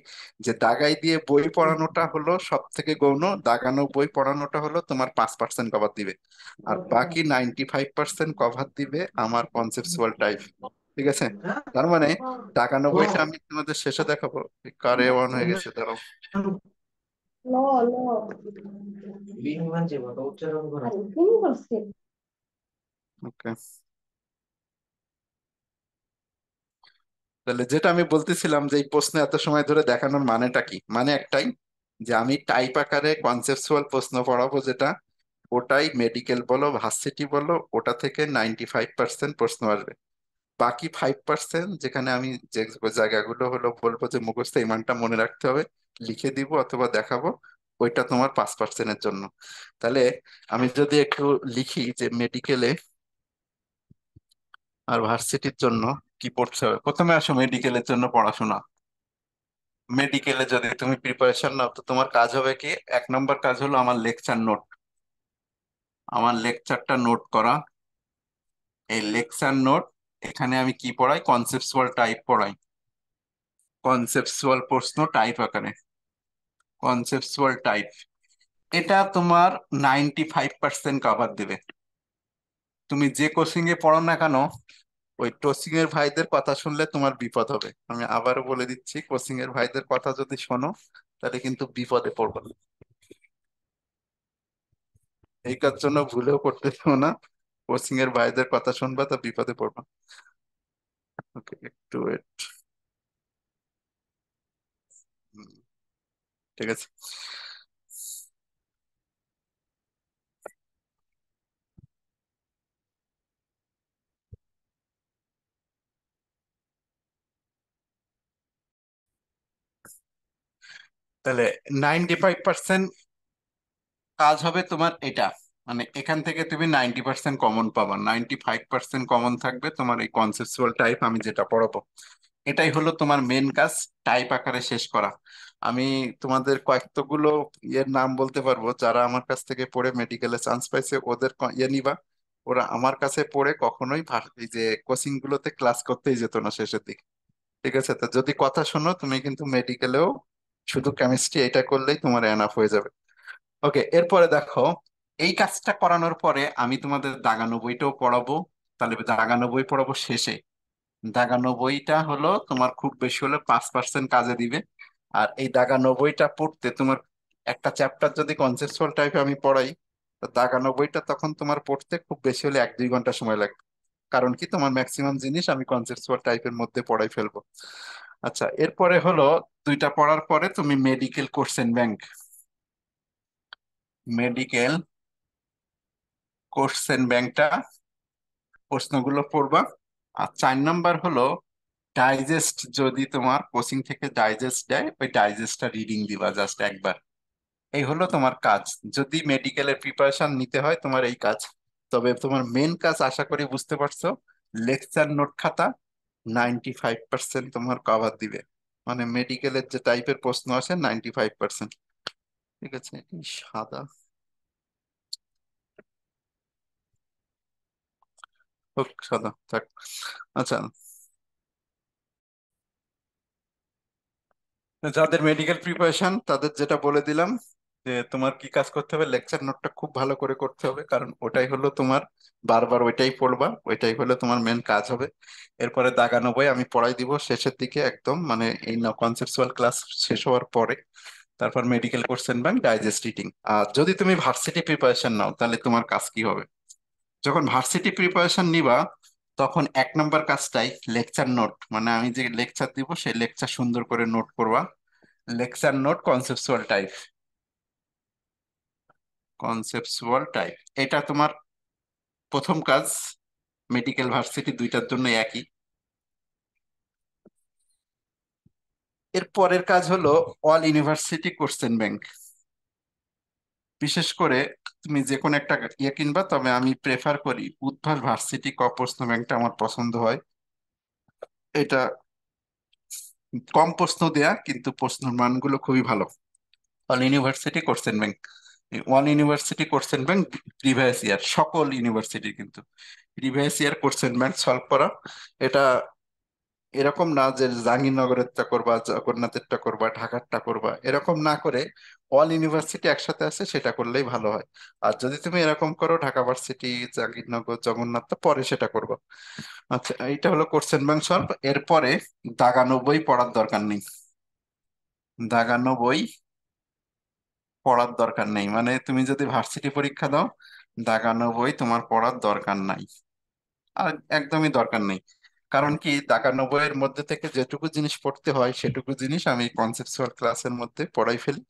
যে দাগাই দিয়ে বই পড়ানোটা হলো সব থেকে গৌণ, দাগানো বই পড়ানোটা হলো তোমার 5% কভার দিবে, আর বাকি 95% কভার দিবে আমার কনসেপচুয়াল টাইপ। ঠিক আছে? তার মানে দাগানো বইটা আমি তোমাদের শেষে দেখাবো। কারে অন হয়ে গেছে, দাঁড়াও। ল ল বিমান যে বড় উচ্চারণ করে কি করছে? ওকে, তাহলে যেটা আমি বলতেছিলাম যে এই প্রশ্ন এত সময় ধরে দেখানোর মানেটা কি? মানে একটাই, যে আমি টাইপ আকারে কনসেপচুয়াল প্রশ্ন পড়াবো যেটা, ওটাই মেডিকেল বলো ভার্সিটি বলো ওটা থেকে 95% প্রশ্ন আসবে। বাকি 5% যেখানে আমি যে জায়গাগুলো হলো বলবো যে মুখস্থ এই মানটা মনে রাখতে হবে, লিখে দিব অথবা দেখাবো, ওইটা তোমার 5%-এর জন্য। তাহলে আমি যদি একটু লিখি যে মেডিকেলে আর ভার্সিটির জন্য কি পড়তে হবে। প্রথমে আসো মেডিকেলের জন্য পড়াশোনা। মেডিকেলে যদি তুমি প্রিপারেশন নাও তো তোমার কাজ হবে কি, 1 নম্বর কাজ হলো আমার লেকচার নোট, আমার লেকচারটা নোট করা। এই লেকচার নোট, এখানে আমি কি পড়াই? কনসেপচুয়াল টাইপ পড়াই, কনসেপচুয়াল প্রশ্ন টাইপ আকারে, কনসেপচুয়াল টাইপ। এটা তোমার 95% কভার দিবে। তুমি যে কোচিং এ পড়ো না কেন, ওই কোচিং এর ভাইদের কথা শুনলে তোমার বিপদ হবে। আমি আবারও বলে দিচ্ছি, কোচিং এর ভাইদের কথা যদি শোনো তাহলে কিন্তু বিপদে পড়বে। এই কাজ জন্য ভুলেও করতে দিও না, কোচিং এর ভাইদের কথা শুনবা তো বিপদে পড়বা। ওকে, একটু wait। হুম, ঠিক আছে। তাহলে 95% কাজ হবে তোমার এটা, মানে এখান থেকে তুমি 90% কমন পাবা, 95% কমন থাকবে তোমার এই কনসেপচুয়াল টাইপ আমি যেটা পড়াবো। এটাই হলো তোমার মেন কাজ, টাইপ আকারে শেষ করা। আমি তোমাদের কয়েকগুলো ইয়ের নাম বলতে পারবো যারা আমার কাছ থেকে পড়ে মেডিকেলে চান্স পাইছে, ওদের ইয়ে নিবা। ওরা আমার কাছে পড়ে কখনোই এই যে কোচিং গুলোতে ক্লাস করতেই যেত না শেষের দিকে। ঠিক আছে? তো যদি কথা শোনো তুমি কিন্তু মেডিকেলেও শুধু কেমিস্ট্রি এটা করলেই তোমার এনাফ হয়ে যাবে। ওকে, এরপরে দেখো, এই কাজটা করানোর পরে আমি তোমাদের দাগানো বইটাও পড়াবো। তাহলে দাগানো বই পড়াবো শেষে। দাগানো বইটা হলো তোমার খুব বেশি হলে 5% কাজে দিবে। আর এই দাগানো বইটা পড়তে তোমার, একটা চ্যাপ্টার যদি কনসেপচুয়াল টাইপে আমি পড়াই, তো দাগানো বইটা তখন তোমার পড়তে খুব বেশি হলে 1-2 ঘন্টা সময় লাগবে। কারণ কি, তোমার ম্যাক্সিমাম জিনিস আমি কনসেপচুয়াল টাইপের মধ্যে পড়াই ফেলবো। আচ্ছা, এরপরে হলো দুইটা পড়ার পরে তুমি medical question bank, medical question ব্যাংকটা প্রশ্নগুলো পড়বা। আর 4 নাম্বার হলো ডাইজেস্ট, যদি তোমার কোচিং থেকে ডাইজেস্ট দেয় ওই ডাইজেস্টটা রিডিং দিবা জাস্ট একবার। এই হলো তোমার কাজ, যদি মেডিকেলের প্রিপারেশন নিতে হয় তোমার এই কাজ। তবে তোমার মেন কাজ আশা করি বুঝতে পারছো, লেকচার নোট খাতা 95% তোমার কভার দিবে, মানে মেডিকেলের যে টাইপের প্রশ্ন আসে 95%। ঠিক আছে, এই সাদা হোক, সাদা থাক। আচ্ছা, যাদের মেডিকেল প্রিপারেশন তাদের যেটা বলে দিলাম, যে তোমার কি কাজ করতে হবে, লেকচার নোটটা খুব ভালো করে করতে হবে, কারণ ওটাই হলো তোমার, বারবার ওইটাই পড়বা, ওইটাই হলো তোমার মেন কাজ হবে। এরপরে দাগানো বই আমি পড়াই দিব শেষের দিকে একদম, মানে এই না কনসেপচুয়াল ক্লাস শেষ হওয়ার পরে। তারপর medical question bank, digest reading. আর যদি তুমি ভার্সিটি প্রিপারেশন নাও তাহলে তোমার কাজ কি হবে? যখন ভার্সিটি প্রিপারেশন নিবা, তখন এক নম্বর কাজটাই লেকচার নোট, মানে আমি যে লেকচার দিব সেই লেকচার সুন্দর করে নোট করবা। Lecture note conceptual type, conceptual type, এটা তোমার প্রথম কাজ। মেডিকেল ভার্সিটি দুইটার জন্য একই। এর পরের কাজ হলো অল ইউনিভার্সিটি কোশ্চেন ব্যাংক। বিশেষ করে তুমি যে কোনো একটা ইয়ে কিনবা, তবে আমি প্রেফার করি উদ্ভাস ভার্সিটি ক প্রশ্ন ব্যাংকটা আমার পছন্দ হয়। এটা কম প্রশ্ন দেয়া, কিন্তু প্রশ্নের মানগুলো খুবই ভালো। All university question bank, one university question bank, previous year সকল ইউনিভার্সিটি কিন্তু previous year question bank solve করা। এটা এরকম না যে জাহাঙ্গীরনগরেরটা করবা, জগন্নাথেরটা করবা, ঢাকারটা করবা, এরকম না করে অল ইউনিভার্সিটি একসাথে আছে সেটা করলেই ভালো হয়। আর যদি তুমি এরকম করো ঢাকা ভার্সিটি, জাহাঙ্গীরনগর, জগন্নাথ, তো পরে সেটা করবো। আচ্ছা, এইটা হলো কোশ্চেন ব্যাংক সলভ। এরপরে দাগানো বই পড়ার দরকার নেই। দাগানো বই পড়ার দরকার নেই, মানে তুমি যদি ভার্সিটি পরীক্ষা দাও, দাগানো বই তোমার পড়ার দরকার নাই। আর একদমই দরকার নেই। কারণ কি, দাগানো বইয়ের মধ্যে থেকে যেটুকু জিনিস পড়তে হয় সেটুকু জিনিস আমি কনসেপচুয়াল ক্লাসের মধ্যে পড়াই ফেলি।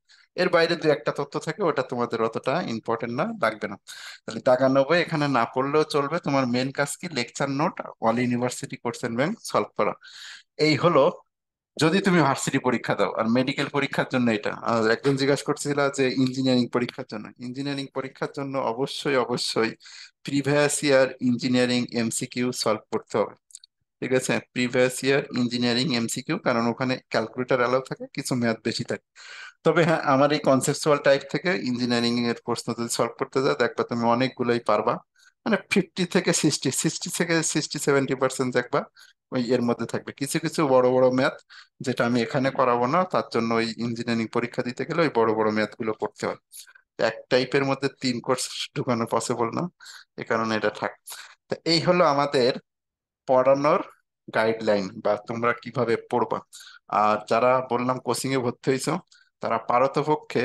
এর বাইরে দু একটা তথ্য থাকে, ওটা তোমাদের অতটা ইম্পর্টেন্ট না, লাগবে না। তাহলে দাগানো বই এখানে না পড়লেও চলবে। তোমার মেন কাজ কি, lecture note, all university question bank solve করা। এই হলো যদি তুমি ভার্সিটি পরীক্ষা দাও। আর মেডিকেল পরীক্ষার জন্য এটা, আর একজন জিজ্ঞাসা করছিল যে ইঞ্জিনিয়ারিং পরীক্ষার জন্য, ইঞ্জিনিয়ারিং পরীক্ষার জন্য অবশ্যই অবশ্যই previous year engineering MCQ solve করতে হবে। ঠিক আছে, প্রিভিয়াস ইয়ার ইঞ্জিনিয়ারিং এমসিকিউ, কারণ ওখানে ক্যালকুলেটর অ্যালাউ থাকে, কিছু ম্যাথ বেশি থাকে। তবে হ্যাঁ, আমার এই কনসেপচুয়াল টাইপ থেকে ইঞ্জিনিয়ারিং এর প্রশ্ন যদি সলভ করতে যাও, দেখবা তুমি অনেকগুলোই পারবা। মানে 50 থেকে 60, 60 থেকে 70% দেখবা ওই এর মধ্যে থাকবে। কিছু কিছু বড় বড় ম্যাথ যেটা আমি এখানে করাবো না, তার জন্য ওই ইঞ্জিনিয়ারিং পরীক্ষা দিতে গেলে ওই বড় বড় ম্যাথ গুলো করতে হয়। এক টাইপের মধ্যে 3 কোর্স ঢুকানো পসিবল না, এ কারণে এটা থাক। তো এই হলো আমাদের পড়ানোর গাইডলাইন, বা তোমরা কিভাবে পড়বা। আর যারা বললাম কোচিং এ ভর্তি হয়েছো, তারা পারতপক্ষে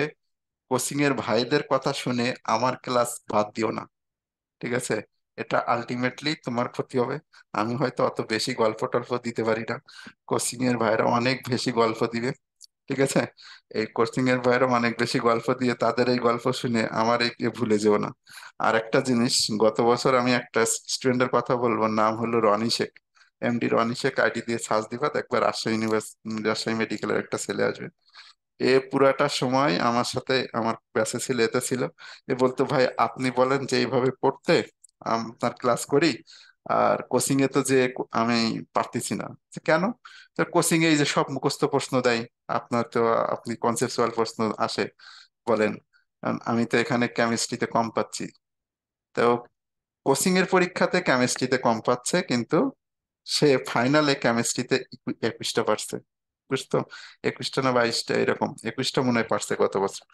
কোচিং এর ভাইদের কথা শুনে আমার ক্লাস বাদ দিও না। ঠিক আছে, এটা আলটিমেটলি তোমার ক্ষতি হবে। আমি হয়তো অত বেশি গল্প টল্প দিতে পারি না, কোচিং এর ভাইরা অনেক বেশি গল্প দিবে। ঠিক আছে, এই কোচিং এর ভাইরা অনেক বেশি গল্প দিয়ে তাদের এই গল্প শুনে আমার এই ভুলে যেও না। আর একটা জিনিস, গত বছর আমি একটা স্টুডেন্টের কথা বলবো, নাম হলো রনি শেখ, এমডি রনি শেখ। আইডি দিয়ে সার্চ দিবা, দেখবা রাজশাহী ইউনিভার্সিটি, রাজশাহী মেডিকেলের একটা ছেলে আসবে। এ পুরাটা সময় আমার সাথে আমার ব্যাচে ছিল, এতে ছিল। এ বলতো, ভাই আপনি বলেন যে এইভাবে পড়তে, আপনার ক্লাস করি, আর কোচিং এ তো যে আমি পারতেছি না। যে কেন? তো কোচিং এ এই যে সব মুখস্থ প্রশ্ন দেয়, আপনার তো, আপনি কনসেপচুয়াল প্রশ্ন আসে বলেন। আমি তো এখানে কেমিস্ট্রিতে কম পাচ্ছি। তো কোচিং এর পরীক্ষাতে কেমিস্ট্রিতে কম পাচ্ছে, কিন্তু সে ফাইনালে কেমিস্ট্রিতে 21টা পারছে। বুঝতো, 21টা না 22টা, এরকম 21টা মনে হয় পারছে গত বছর।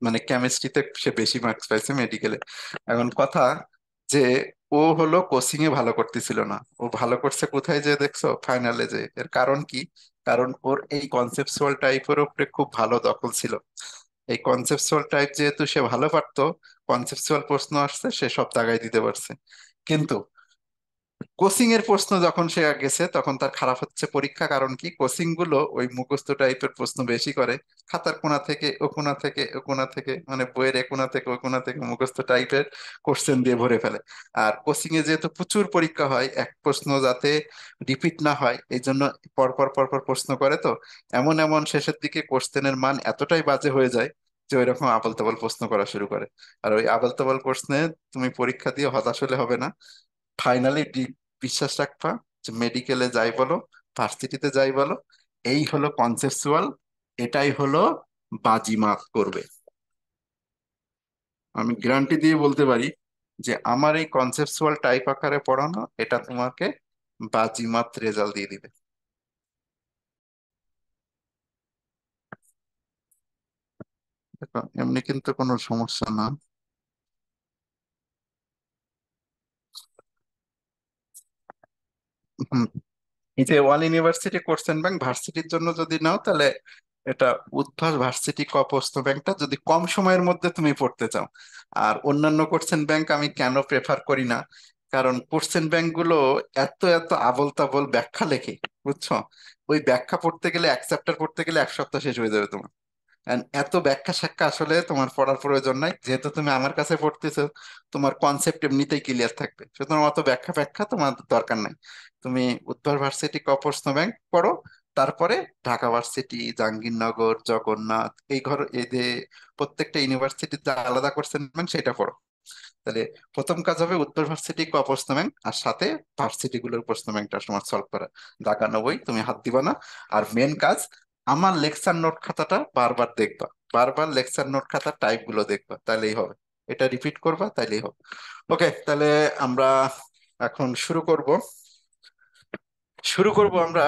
মানে কেমিস্ট্রিতে সে বেশি মার্কস পাইছে মেডিকেলে। এখন কথা যে, ও হলো কোচিং এ ভালো করতেছিল না, ও ভালো করছে কোথায় যে দেখছো, ফাইনালে যে। এর কারণ কি? কারণ ওর এই কনসেপচুয়াল টাইপের উপরে খুব ভালো দখল ছিল। এই কনসেপচুয়াল টাইপ যেহেতু সে ভালো পারতো, কনসেপচুয়াল প্রশ্ন আসছে সে সব দাগাই দিতে পারছে। কিন্তু কোচিং এর প্রশ্ন যখন সে গেছে, তখন তার খারাপ হচ্ছে পরীক্ষা। কারণ কি, কোচিং গুলো ওই মুখস্থ টাইপের প্রশ্ন বেশি করে, খাতার কোণা থেকে ও কোণা থেকে ও কোণা থেকে, মানে বইয়ের এ কোণা থেকে ও কোণা থেকে মুখস্থ টাইপের কোশ্চেন দিয়ে ভরে ফেলে। আর কোচিং এ যেহেতু প্রচুর পরীক্ষা হয়, এক প্রশ্ন যাতে রিপিট না হয় এই জন্য পর পর পর পর প্রশ্ন করে। তো এমন এমন শেষের দিকে কোশ্চেনের মান এতটাই বাজে হয়ে যায় যে ওইরকম আবোল তাবোল প্রশ্ন করা শুরু করে। আর ওই আবোল তাবোল প্রশ্নে তুমি পরীক্ষা দিয়ে হতাশ হলে হবে না। ফাইনালি বিশ্বাস রাখবা যে মেডিকেলে যাই বলো, ভার্সিটিতে যাই বলো, এই হলো কনসেপচুয়াল, এটাই হলো বাজিমাত করবে। আমি গ্যারান্টি দিয়ে বলতে পারি যে আমার এই কনসেপচুয়াল টাইপ আকারে পড়ানো এটা তোমাকে বাজিমাত রেজাল্ট দিয়ে দিবে। দেখো, এমনি কিন্তু কোনো সমস্যা না। হুম, এই যে ওয়াল ইউনিভার্সিটি কোশ্চেন ব্যাংক ভার্সিটির জন্য যদি নাও, তাহলে এটা উদ্ভাস ভার্সিটি ক প্রশ্ন ব্যাংকটা যদি কম সময়ের মধ্যে তুমি পড়তে চাও। আর অন্যান্য কোশ্চেন ব্যাংক আমি কেন প্রেফার করি না, কারণ কোশ্চেন ব্যাংক গুলো এত এত আবোল তাবোল ব্যাখ্যা লেখে, বুঝছো? ওই ব্যাখ্যা পড়তে গেলে, এক চ্যাপ্টার পড়তে গেলে এক সপ্তাহ শেষ হয়ে যাবে তোমার। And এত ব্যাখ্যা স্যাখ্যা আসলে তোমার পড়ার প্রয়োজন নাই, যেহেতু তুমি আমার কাছে পড়তেছো। তোমার কনসেপ্ট এমনিতেই ক্লিয়ার থাকবে, সুতরাং অত ব্যাখ্যা ব্যাখ্যা তোমার দরকার নাই। তুমি উত্তর ভার্সিটি কর্পোরেশন ব্যাংক পড়ো, তারপরে ঢাকা ভার্সিটি, জাহাঙ্গীরনগর, জগন্নাথ, এই ঘর, এই যে প্রত্যেকটা ইউনিভার্সিটির যা আলাদা করছেন ব্যাংক সেটা পড়ো। তাহলে প্রথম কাজ হবে উত্তর ভার্সিটি ক প্রশ্ন ব্যাংক, আর সাথে ভার্সিটি গুলোর প্রশ্ন ব্যাংকটা তোমার সলভ করা। দাগানো বই তুমি হাত দিবা না। আর মেন কাজ, আমার লেকচার নোট খাতাটা বারবার দেখবা, বারবার লেকচার নোট খাতার টাইপ গুলো দেখবা, তাহলেই হবে। এটা রিপিট করবা, তাইলেই হবে। ওকে, তাহলে আমরা এখন শুরু করব আমরা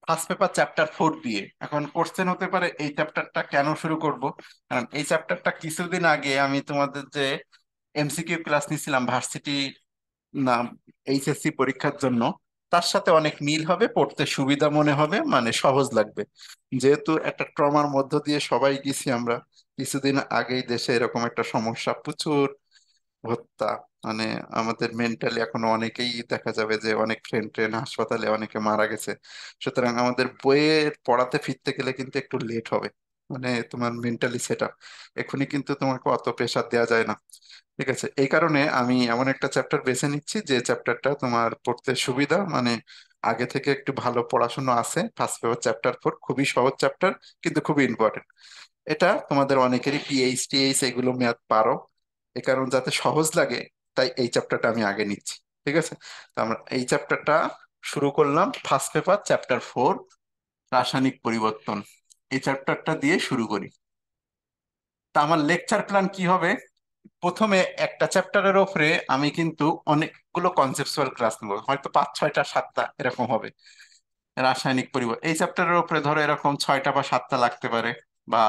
ফার্স্ট পেপার চ্যাপ্টার 4 দিয়ে। এখন কোশ্চেন হতে পারে এই চ্যাপ্টারটা কেন শুরু করব, কারণ এই চ্যাপ্টারটা কিছুদিন আগে আমি তোমাদের যে এমসিকিউ ক্লাস নিছিলাম ভার্সিটি না এইচএসসি পরীক্ষার জন্য, তার সাথে অনেক মিল হবে, পড়তে সুবিধা মনে হবে, মানে সহজ লাগবে। যেহেতু একটা ট্রমার মধ্য দিয়ে সবাই গেছি আমরা, কিছুদিন আগেই দেশে এরকম একটা সমস্যা, প্রচুর হত্যা, মানে আমাদের মেন্টালি এখনো অনেকেই দেখা যাবে যে অনেক ফ্রেন্ড ট্রেন হাসপাতালে অনেকে মারা গেছে। সুতরাং আমাদের বইয়ের পড়াতে ফিরতে গেলে কিন্তু একটু লেট হবে, মানে তোমার মেন্টালি সেট আপ, এখনই কিন্তু তোমাকে অত প্রেশার দেওয়া যায় না। ঠিক আছে, এই কারণে আমি এমন একটা চ্যাপ্টার বেছে নিচ্ছি যে চ্যাপ্টারটা তোমার পড়তে সুবিধা, মানে আগে থেকে একটু ভালো পড়াশোনা আছে। ফার্স্ট পেপার চ্যাপ্টার 4 খুবই সহজ চ্যাপ্টার, কিন্তু খুবই ইম্পর্টেন্ট। এটা তোমাদের অনেকেরই পিএইচ টিএইচ এগুলো ম্যাথ পারো, এ কারণ যাতে সহজ লাগে, তাই এই চ্যাপ্টারটা আমি আগে নিচ্ছি। ঠিক আছে, তো আমরা এই চ্যাপ্টারটা শুরু করলাম। ফার্স্ট পেপার চ্যাপ্টার 4, রাসায়নিক পরিবর্তন, এই চ্যাপ্টারটা দিয়ে শুরু করি। তা আমার লেকচার প্ল্যান কি হবে? প্রথমে একটা চ্যাপ্টারের ওপরে আমি কিন্তু অনেকগুলো কনসেপচুয়াল ক্লাস নেবো, হয়তো 5 6টা 7টা এরকম হবে। রাসায়নিক পরিবর্তন এই চ্যাপ্টারের উপরে ধরো এরকম 6টা বা 7টা লাগতে পারে, বা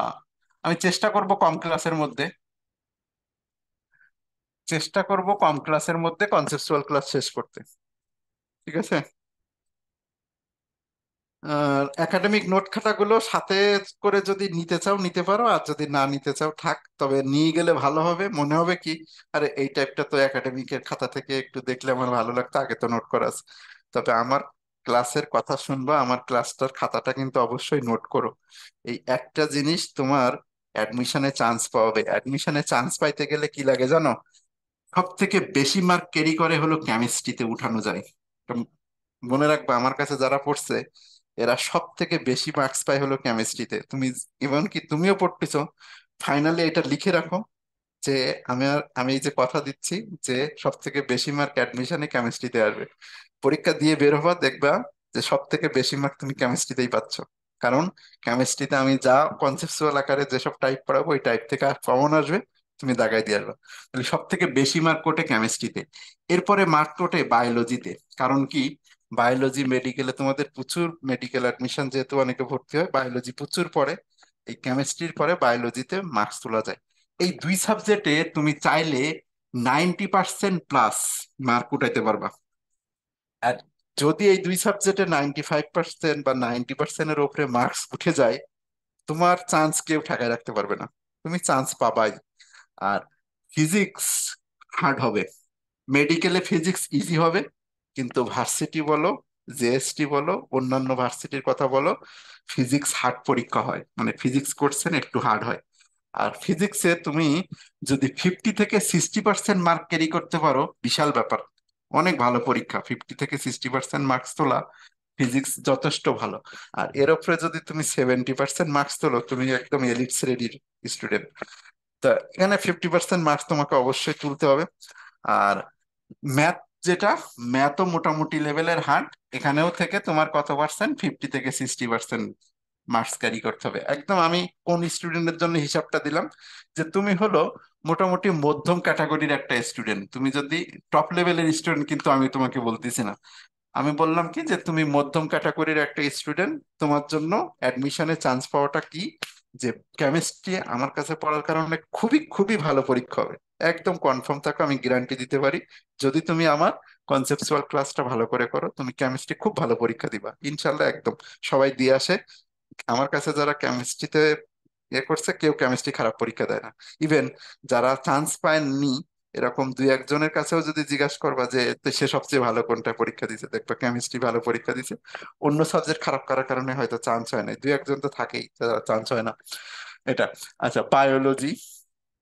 আমি চেষ্টা করব কম ক্লাসের মধ্যে কনসেপচুয়াল ক্লাস শেষ করতে। ঠিক আছে, আর একাডেমিক নোট খাতাগুলো সাথে করে যদি নিতে চাও নিতে পারো, আর যদি না নিতে চাও থাক, তবে নিয়ে গেলে ভালো হবে। মনে হবে কি, আরে এই টাইপটা তো একাডেমিকের খাতা থেকে একটু দেখলে আমার ভালো লাগতো, আগে তো নোট করা আছে। তবে আমার ক্লাসের কথা শুনবা, আমার ক্লাসটার খাতাটা কিন্তু অবশ্যই নোট করো। এই একটা জিনিস তোমার অ্যাডমিশনে চান্স পাওয়াবে। অ্যাডমিশনে চান্স পাইতে গেলে কি লাগে জানো? সব থেকে বেশি মার্ক ক্যারি করে হলো কেমিস্ট্রিতে উঠানো যায়। তো মনে রাখবা, আমার কাছে যারা পড়ছে এরা সব থেকে বেশি মার্কস পায় হলো কেমিস্ট্রিতে। তুমি ইভেন কি তুমিও পড়তেছো, ফাইনালি এটা লিখে রাখো যে আমি এই যে কথা দিচ্ছি যে সব থেকে বেশি মার্ক অ্যাডমিশনে কেমিস্ট্রিতে আসবে। পরীক্ষা দিয়ে বের হবা, দেখবা যে সব থেকে বেশি মার্ক তুমি কেমিস্ট্রিতেই পাচ্ছ। কারণ কেমিস্ট্রিতে আমি যা কনসেপচুয়াল আকারে যেসব টাইপ পড়াবো, ওই টাইপ থেকে কমন আসবে, তুমি দাগাই দিয়ে আসবে। তাহলে সব থেকে বেশি মার্ক কোটে কেমিস্ট্রিতে, এরপরে মার্ক কোটে বায়োলজিতে। কারণ কি, বায়োলজি মেডিকেলে তোমাদের প্রচুর, মেডিকেল অ্যাডমিশন যেহেতু অনেকে ভর্তি হয়, বায়োলজি প্রচুর পড়ে। এই কেমিস্ট্রির পরে বায়োলজিতে মার্কস তোলা যায়। এই দুই সাবজেক্টে তুমি চাইলে 90% প্লাস মার্ক উঠাইতে পারবা। আর যদি এই দুই সাবজেক্টে 95% বা 90%-এর উপরে মার্কস উঠে যায়, তোমার চান্স কেউ ঠেকায় রাখতে পারবে না, তুমি চান্স পাবাই। আর ফিজিক্স হার্ড হবে। মেডিকেলে ফিজিক্স ইজি হবে, কিন্তু ভার্সিটি বলো, জেএসটি বলো, অন্যান্য ভার্সিটির কথা বলো, ফিজিক্স হার্ড পরীক্ষা হয়, মানে ফিজিক্স করছেন একটু হার্ড হয়। আর ফিজিক্সে তুমি যদি 50 থেকে 60% মার্ক ক্যারি করতে পারো, বিশাল ব্যাপার, অনেক ভালো পরীক্ষা। 50 থেকে 60% মার্কস তোলা ফিজিক্স যথেষ্ট ভালো। আর এর উপরে যদি তুমি 70% মার্কস তোলো, তুমি একদম এলিট শ্রেণীর স্টুডেন্ট। তা এখানে 50% মার্কস তোমাকে অবশ্যই তুলতে হবে। আর ম্যাথ, যেটা ম্যাথও মোটামুটি লেভেলের হার্ড, এখানেও থেকে তোমার কত পার্সেন্ট, 50 থেকে 60%। মার্কস ক্যারি করতে হবে একদম। আমি কোন স্টুডেন্টের জন্য হিসাবটা দিলাম, যে তুমি হলো মোটামুটি মধ্যম ক্যাটাগরির একটা স্টুডেন্ট। তুমি যদি টপ লেভেলের স্টুডেন্ট কিন্তু আমি তোমাকে বলতেছি না, আমি বললাম কি যে তুমি মধ্যম ক্যাটাগরির একটা স্টুডেন্ট, তোমার জন্য অ্যাডমিশনে চান্স পাওয়াটা কি, যে কেমিস্ট্রি আমার কাছে পড়ার কারণে খুবই খুবই ভালো পরীক্ষা হবে। একদম কনফার্ম থাকো, আমি গ্যারান্টি দিতে পারি। যদি তুমি আমার কনসেপচুয়াল ক্লাসটা ভালো করে করো, তুমি কেমিস্ট্রি খুব ভালো পরীক্ষা দিবা ইনশাল্লাহ। একদম সবাই দিয়ে আসে আমার কাছে, যারা কেমিস্ট্রিতে করছে কেউ কেমিস্ট্রি খারাপ পরীক্ষা দেয় না। ইভেন যারা চান্স পায়নি, এরকম দুই একজনের কাছেও যদি জিজ্ঞাসা করবা যে তো সে সবচেয়ে ভালো কোনটা পরীক্ষা দিছে, দেখবা কেমিস্ট্রি ভালো পরীক্ষা দিছে। অন্য সাবজেক্ট খারাপ করার কারণে হয়তো চান্স হয় না, দুই একজন তো থাকেই যারা চান্স হয় না। এটা আচ্ছা। বায়োলজি,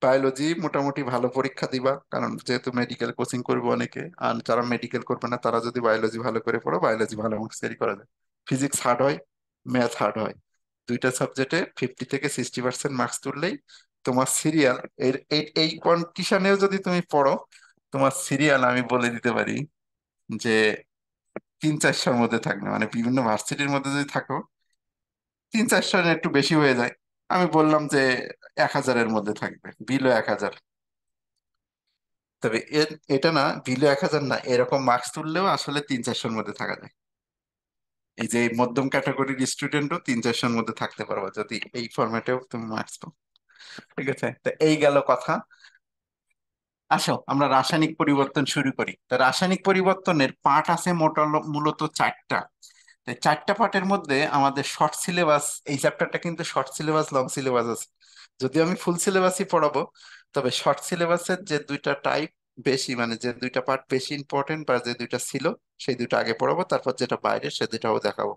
বায়োলজি মোটামুটি ভালো পরীক্ষা দিবা, কারণ যেহেতু মেডিকেল কোচিং করবে অনেকে, আর যারা মেডিকেল করবে না তারা যদি বায়োলজি ভালো করে পড়ো, বায়োলজি ভালো মার্কস ক্যারি করা যায়। ফিজিক্স হার্ড হয়, ম্যাথ হার্ড হয়। দুইটা সাবজেক্টে 50 থেকে 60% মার্কস তুললেই তোমার সিরিয়াল, এর এই এই কন্ডিশনেও যদি তুমি পড়ো, তোমার সিরিয়াল আমি বলে দিতে পারি যে 3-400-র মধ্যে থাকবে। মানে বিভিন্ন ভার্সিটির মধ্যে যদি থাকো, 3-400 একটু বেশি হয়ে যায়। আমি বললাম যে 1000-এর মধ্যে থাকবে, বিলো 1000। তবে এটা না, বিলো 1000 না, এরকম মার্কস তুললেও আসলে 3-400-র মধ্যে থাকা যায়। এই যে মধ্যম ক্যাটাগরির স্টুডেন্টও 3-400-র মধ্যে থাকতে পারবে যদি এই ফরম্যাটেও তুমি মার্কস পাও। ঠিক আছে, তো এই গেল কথা। আসো আমরা রাসায়নিক পরিবর্তন শুরু করি। তা রাসায়নিক পরিবর্তনের পার্ট আছে মূলত 4টা। তো 4টা পার্টের মধ্যে আমাদের শর্ট সিলেবাস, এই চ্যাপ্টারটা কিন্তু শর্ট সিলেবাস লং সিলেবাস আছে। যদিও আমি ফুল সিলেবাসই পড়াবো, তবে শর্ট সিলেবাসের যে দুইটা টাইপ বেশি, মানে যে দুইটা পার্ট বেশি ইম্পর্টেন্ট বা যে দুইটা ছিল, সেই দুইটা আগে পড়াবো, তারপর যেটা বাইরে সে দুটাও দেখাবো।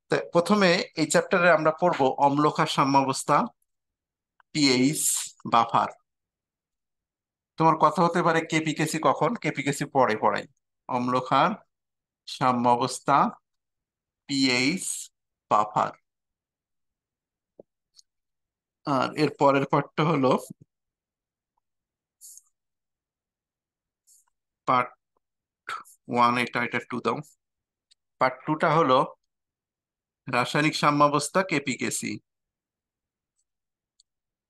তো প্রথমে এই চ্যাপ্টারে আমরা পড়বো অম্লক্ষার সাম্যাবস্থা, পিএইচ, বাফার। তোমার কথা হতে পারে কেপিকেসি কখন, কেপিকেসি পরে পড়াই। অম্লক্ষার সাম্যাবস্থা, পিএইচ, বাফার। আর এর পরের পার্টটা হলো পার্ট 1, এটা এটা 2 দাও। পার্ট 2টা হলো রাসায়নিক সাম্যাবস্থা, কেপিকেসি।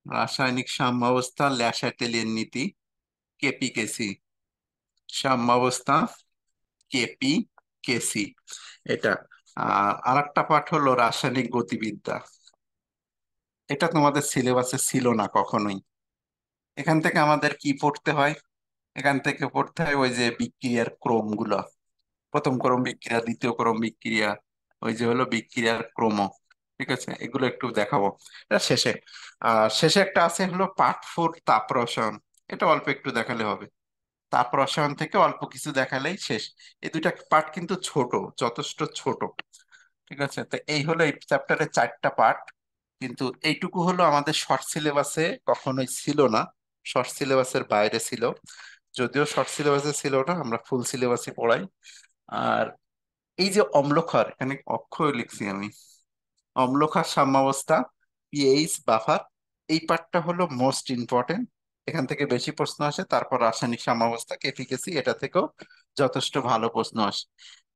রাসায়নিক সাম্যাবস্থা, ল্যাসাটেলিয়ের নীতি, কেপিকেসি। সাম্যাবস্থা, কেপিকেসি, এটা। আর আরেকটা পার্ট হলো রাসায়নিক গতিবিদ্যা। এটা তোমাদের সিলেবাসে ছিল না কখনোই। এখান থেকে আমাদের কি পড়তে হয়? এখান থেকে পড়তে হয় ওই যে বিক্রিয়ার ক্রম গুলো, প্রথম ক্রম বিক্রিয়া, দ্বিতীয় ক্রম বিক্রিয়া, ওই যে হলো বিক্রিয়ার ক্রম। ঠিক আছে, এগুলো একটু দেখাবো এটা শেষে। আর শেষে একটা আছে হলো পার্ট 4, তাপ রসায়ন। এটা অল্প একটু দেখালে হবে। তাপ রসায়ন থেকে অল্প কিছু দেখালেই শেষ। এই দুইটা পার্ট কিন্তু ছোট, যথেষ্ট ছোট। ঠিক আছে, তো এই হলো এই চ্যাপ্টারের 4টা পার্ট। কিন্তু এইটুকু হলো আমাদের শর্ট সিলেবাসে কখনোই ছিল না, শর্ট সিলেবাসের বাইরে ছিল। যদিও শর্ট সিলেবাসে ছিল না, আমরা ফুল সিলেবাসই পড়াই। আর এই যে অম্লক্ষার, এখানে অক্ষর লিখছি আমি, অম্লক্ষার সাম্যাবস্থা, পিএইচ, বাফার, এই পার্টটা হলো মোস্ট ইম্পর্টেন্ট। এখান থেকে বেশি প্রশ্ন আসে। তারপর রাসায়নিক সাম্যাবস্থা, কেপিকেসি, এটা থেকেও যথেষ্ট ভালো প্রশ্ন আসে।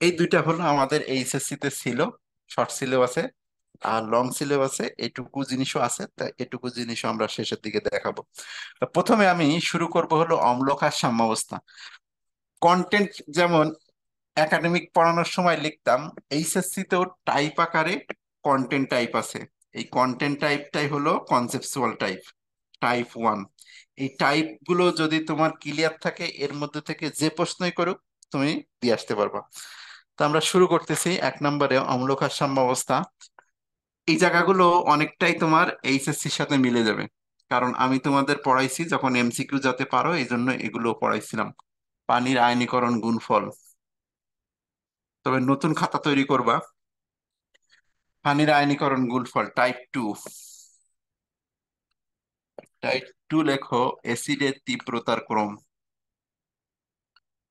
এই দুইটা হলো আমাদের এইচএসসি তে ছিল শর্ট সিলেবাসে। আর লং সিলেবাসে এটুকু জিনিসও আছে, তাই এটুকু জিনিসও আমরা শেষের দিকে দেখাবো। তো প্রথমে আমি শুরু করব হলো অম্লক্ষার সাম্যাবস্থা। কন্টেন্ট যেমন একাডেমিক পড়ানোর সময় লিখতাম, এইচএসসি তেও টাইপ আকারে কন্টেন্ট টাইপ আছে। এই কন্টেন্ট টাইপটাই হলো কনসেপচুয়াল টাইপ, টাইপ 1। এই টাইপ গুলো যদি তোমার ক্লিয়ার থাকে, এর মধ্যে থেকে যে প্রশ্নই করুক তুমি দিয়ে আসতে পারবা। তো আমরা শুরু করতেছি 1 নম্বরে অম্লক্ষার সাম্যাবস্থা। এই জায়গাগুলো অনেকটাই তোমার এইচএসসির সাথে মিলে যাবে, কারণ আমি তোমাদের পড়াইছি যখন এমসিকিউ যাতে পারো, এই জন্য এগুলো পড়াইছিলাম। পানির আয়নীকরণ গুণফল। তবে নতুন খাতা তৈরি করবা, পানির আয়নীকরণ গুণফল টাইপ 2। টাইপ 2 লেখো অ্যাসিডের তীব্রতার ক্রম।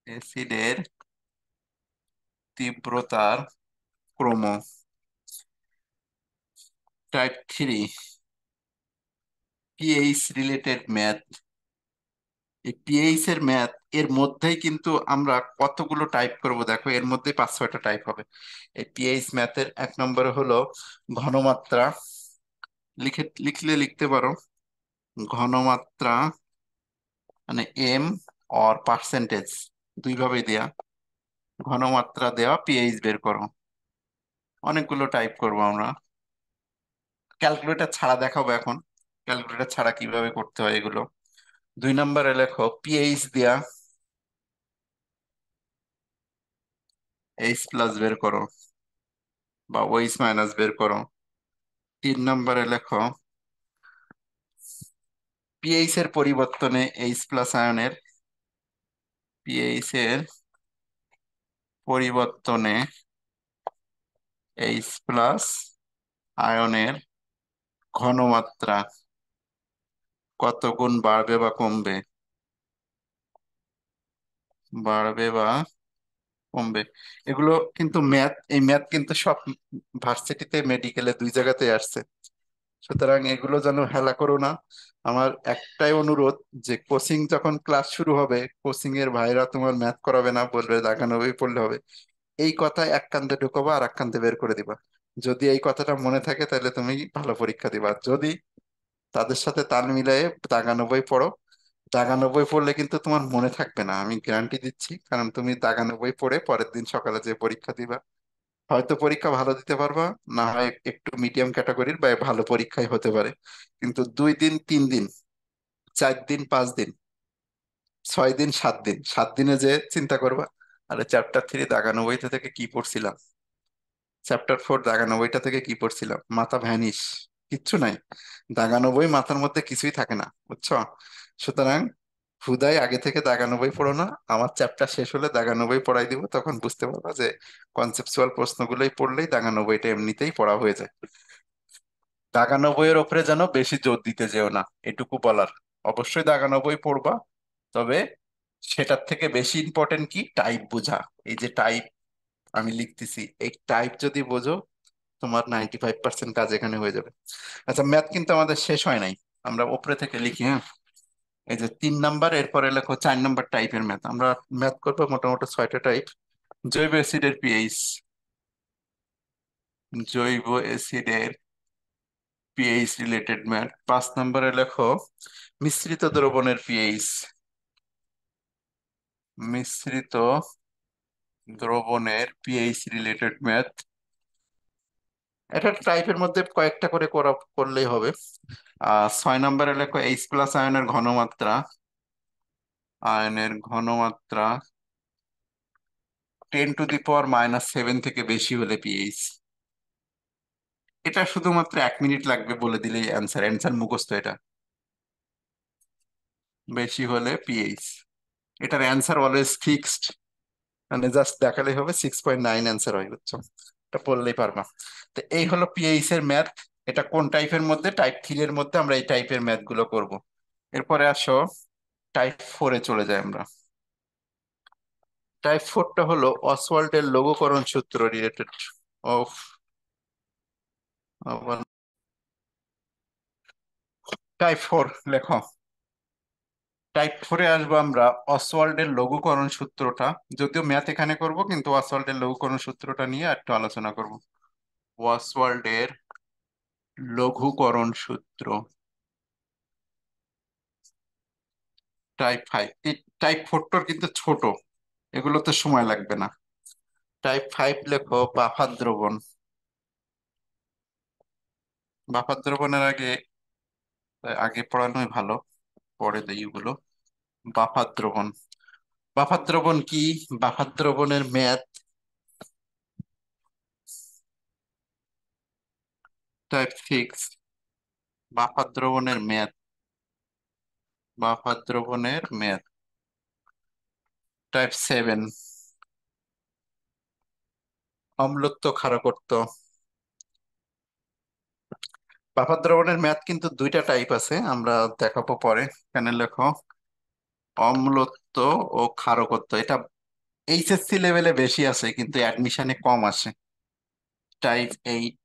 অ্যাসিডের তীব্রতার ক্রম। Type 3 pH related math. এই পিএইচ এর ম্যাথ এর মধ্যেই কিন্তু আমরা কতগুলো টাইপ করব দেখো, এর মধ্যে 5-6টা টাইপ হবে। এই পিএইচ ম্যাথের 1 নম্বরে হলো ঘনমাত্রা। লিখলে লিখতে পারো ঘনমাত্রা, মানে এম অর পার্সেন্টেজ, দুইভাবেই দেয়া। ঘনমাত্রা দেওয়া পিএইচ বের করো। অনেকগুলো টাইপ করব আমরা। ক্যালকুলেটর ছাড়া দেখাবো এখন, ক্যালকুলেটর ছাড়া কিভাবে করতে হয় এগুলো। 2 নম্বরে লেখো পিএইচ দেয়া এইচ প্লাস বের করো, বা ওইচ মাইনাস বের করো। 3 নম্বরে লেখো পিএইচ এর পরিবর্তনে এইচ প্লাস আয়নের, পিএইচ এর পরিবর্তনে এইচ প্লাস আয়নের ঘনমাত্রা কত গুণ বাড়বে বা কমবে, বাড়বে বা কমবে। এগুলো কিন্তু ম্যাথ, এই ম্যাথ কিন্তু সব ভার্সিটিতে মেডিকেলে দুই জায়গাতে আসছে। সুতরাং এগুলো যেন হেলা করো না। আমার একটাই অনুরোধ, যে কোচিং যখন ক্লাস শুরু হবে, কোচিং এর ভাইরা তোমার ম্যাথ করাবে না, বলবে দাগানো বই পড়লে হবে। এই কথা এক কান্দে ঢুকাবো আর এক কান্দে বের করে দিবা। যদি এই কথাটা মনে থাকে তাহলে তুমি ভালো পরীক্ষা দিবা। যদি তাদের সাথে তাল মিলিয়ে দাগানো বই পড়ো, দাগানো বই পড়লে কিন্তু তোমার মনে থাকবে না, আমি গ্যারান্টি দিচ্ছি। কারণ তুমি দাগানো বই পড়ে পরের দিন সকালে যে পরীক্ষা দিবা, হয়তো পরীক্ষা ভালো দিতে পারবা, না হয় একটু মিডিয়াম ক্যাটাগরির বা ভালো পরীক্ষাই হতে পারে। কিন্তু 2 দিন, 3 দিন, 4 দিন, 5 দিন, 6 দিন, 7 দিন, 7 দিনে যে চিন্তা করবা, আরে চ্যাপ্টার 3 দাগানো বইতে থেকে কি পড়ছিলাম, চ্যাপ্টার 4 দাগানো বইটা থেকে কি পড়ছিলাম, মাথা ভ্যানিশ, কিচ্ছু নাই। দাগানো বই মাথার মধ্যে কিছুই থাকে না, বুঝছো? সুতরাং হুদাই আগে থেকে দাগানো বই পড়ো না। আমার চ্যাপ্টার শেষ হলে দাগানো বই পড়াই দিব, তখন বুঝতে পারবা যে কনসেপচুয়াল প্রশ্নগুলোই পড়লেই দাগানো বইটা এমনিতেই পড়া হয়ে যায়। দাগানো বইয়ের ওপরে যেন বেশি জোর দিতে যেও না, এটুকু বলার। অবশ্যই দাগানো বই পড়বা, তবে সেটার থেকে বেশি ইম্পর্টেন্ট কি, টাইপ বোঝা। এই যে টাইপ আমি লিখতেছি, এই টাইপ যদি বোঝো, তোমার 95% কাজ এখানে হয়ে যাবে। আচ্ছা, ম্যাথ কিন্তু আমাদের শেষ হয় নাই, আমরা উপরে থেকে লিখি, হ্যাঁ। এই যে 3 নম্বর, এরপরে লেখো 4 নম্বর টাইপের ম্যাথ। আমরা ম্যাথ করবো মোটামুটি 6টা টাইপ। জৈব অ্যাসিডের পিএইচ, জৈব অ্যাসিডের পিএইচ রিলেটেড ম্যাথ। 5 নম্বরে লেখো মিশ্রিত দ্রবণের পিএইচ, মিশ্রিত দ্রবণের পিএইচ রিলেটেড ম্যাথ। এটা টাইপের মধ্যে কয়েকটা করে করলেই হবে। 6 নম্বরে লেখো এইচ প্লাস আয়নের ঘনমাত্রা, আয়নের ঘনমাত্রা 10⁻⁻7 থেকে বেশি হলে পিএইচ। এটা শুধুমাত্র 1 মিনিট লাগবে বলে দিলেই অ্যান্সার, অ্যান্সার মুখস্থ এটা। বেশি হলে পিএইচ, এটার অ্যান্সার অলওয়েজ ফিক্সড, মানে জাস্ট দেখালেই হবে, 6.9 অ্যান্সার হয়, বুঝছো? এটা বললেই পারবা। তো এই হলো পিএইচ এর ম্যাথ। এটা কোন টাইপের মধ্যে, টাইপ 3 এর মধ্যে আমরা এই টাইপের ম্যাথ গুলো করব। এরপরে আসো টাইপ 4-এ চলে যাই আমরা। টাইপ 4টা হলো অসওয়াল্ডের লঘুকরণ সূত্র রিলেটেড। অফ, টাইপ 4 লেখো। টাইপ 4-এ আসবো আমরা অসওয়াল্ডের লঘুকরণ সূত্রটা, যদিও ম্যাথ এখানে করব, কিন্তু অসওয়াল্ডের লঘুকরণ সূত্রটা নিয়ে একটু আলোচনা করব। অসওয়াল্ডের লঘুকরণ সূত্র, টাইপ 5। এই টাইপ 4টার কিন্তু ছোট, এগুলোতে সময় লাগবে না। টাইপ 5 লেখো বাফার দ্রবণ। বাফার দ্রবণের আগে আগে পড়ানোই ভালো, পরে দেই এগুলো। বাফার দ্রবণ, বাফার দ্রবণ কি, বাফার দ্রবণের ম্যাথ টাইপ 6। বাফার দ্রবণের ম্যাথ, বাফার দ্রবণের ম্যাথ টাইপ 7। অম্লত্ব ক্ষারকত্ব। বাফার দ্রবণের ম্যাথ কিন্তু 2টা টাইপ আছে, আমরা দেখাবো পরে। এখানে লেখো অম্লত্ব ও ক্ষারকত্ব। এটা এইচএসসি লেভেলে বেশি আছে কিন্তু অ্যাডমিশনে কম আসে। টাইপ 8।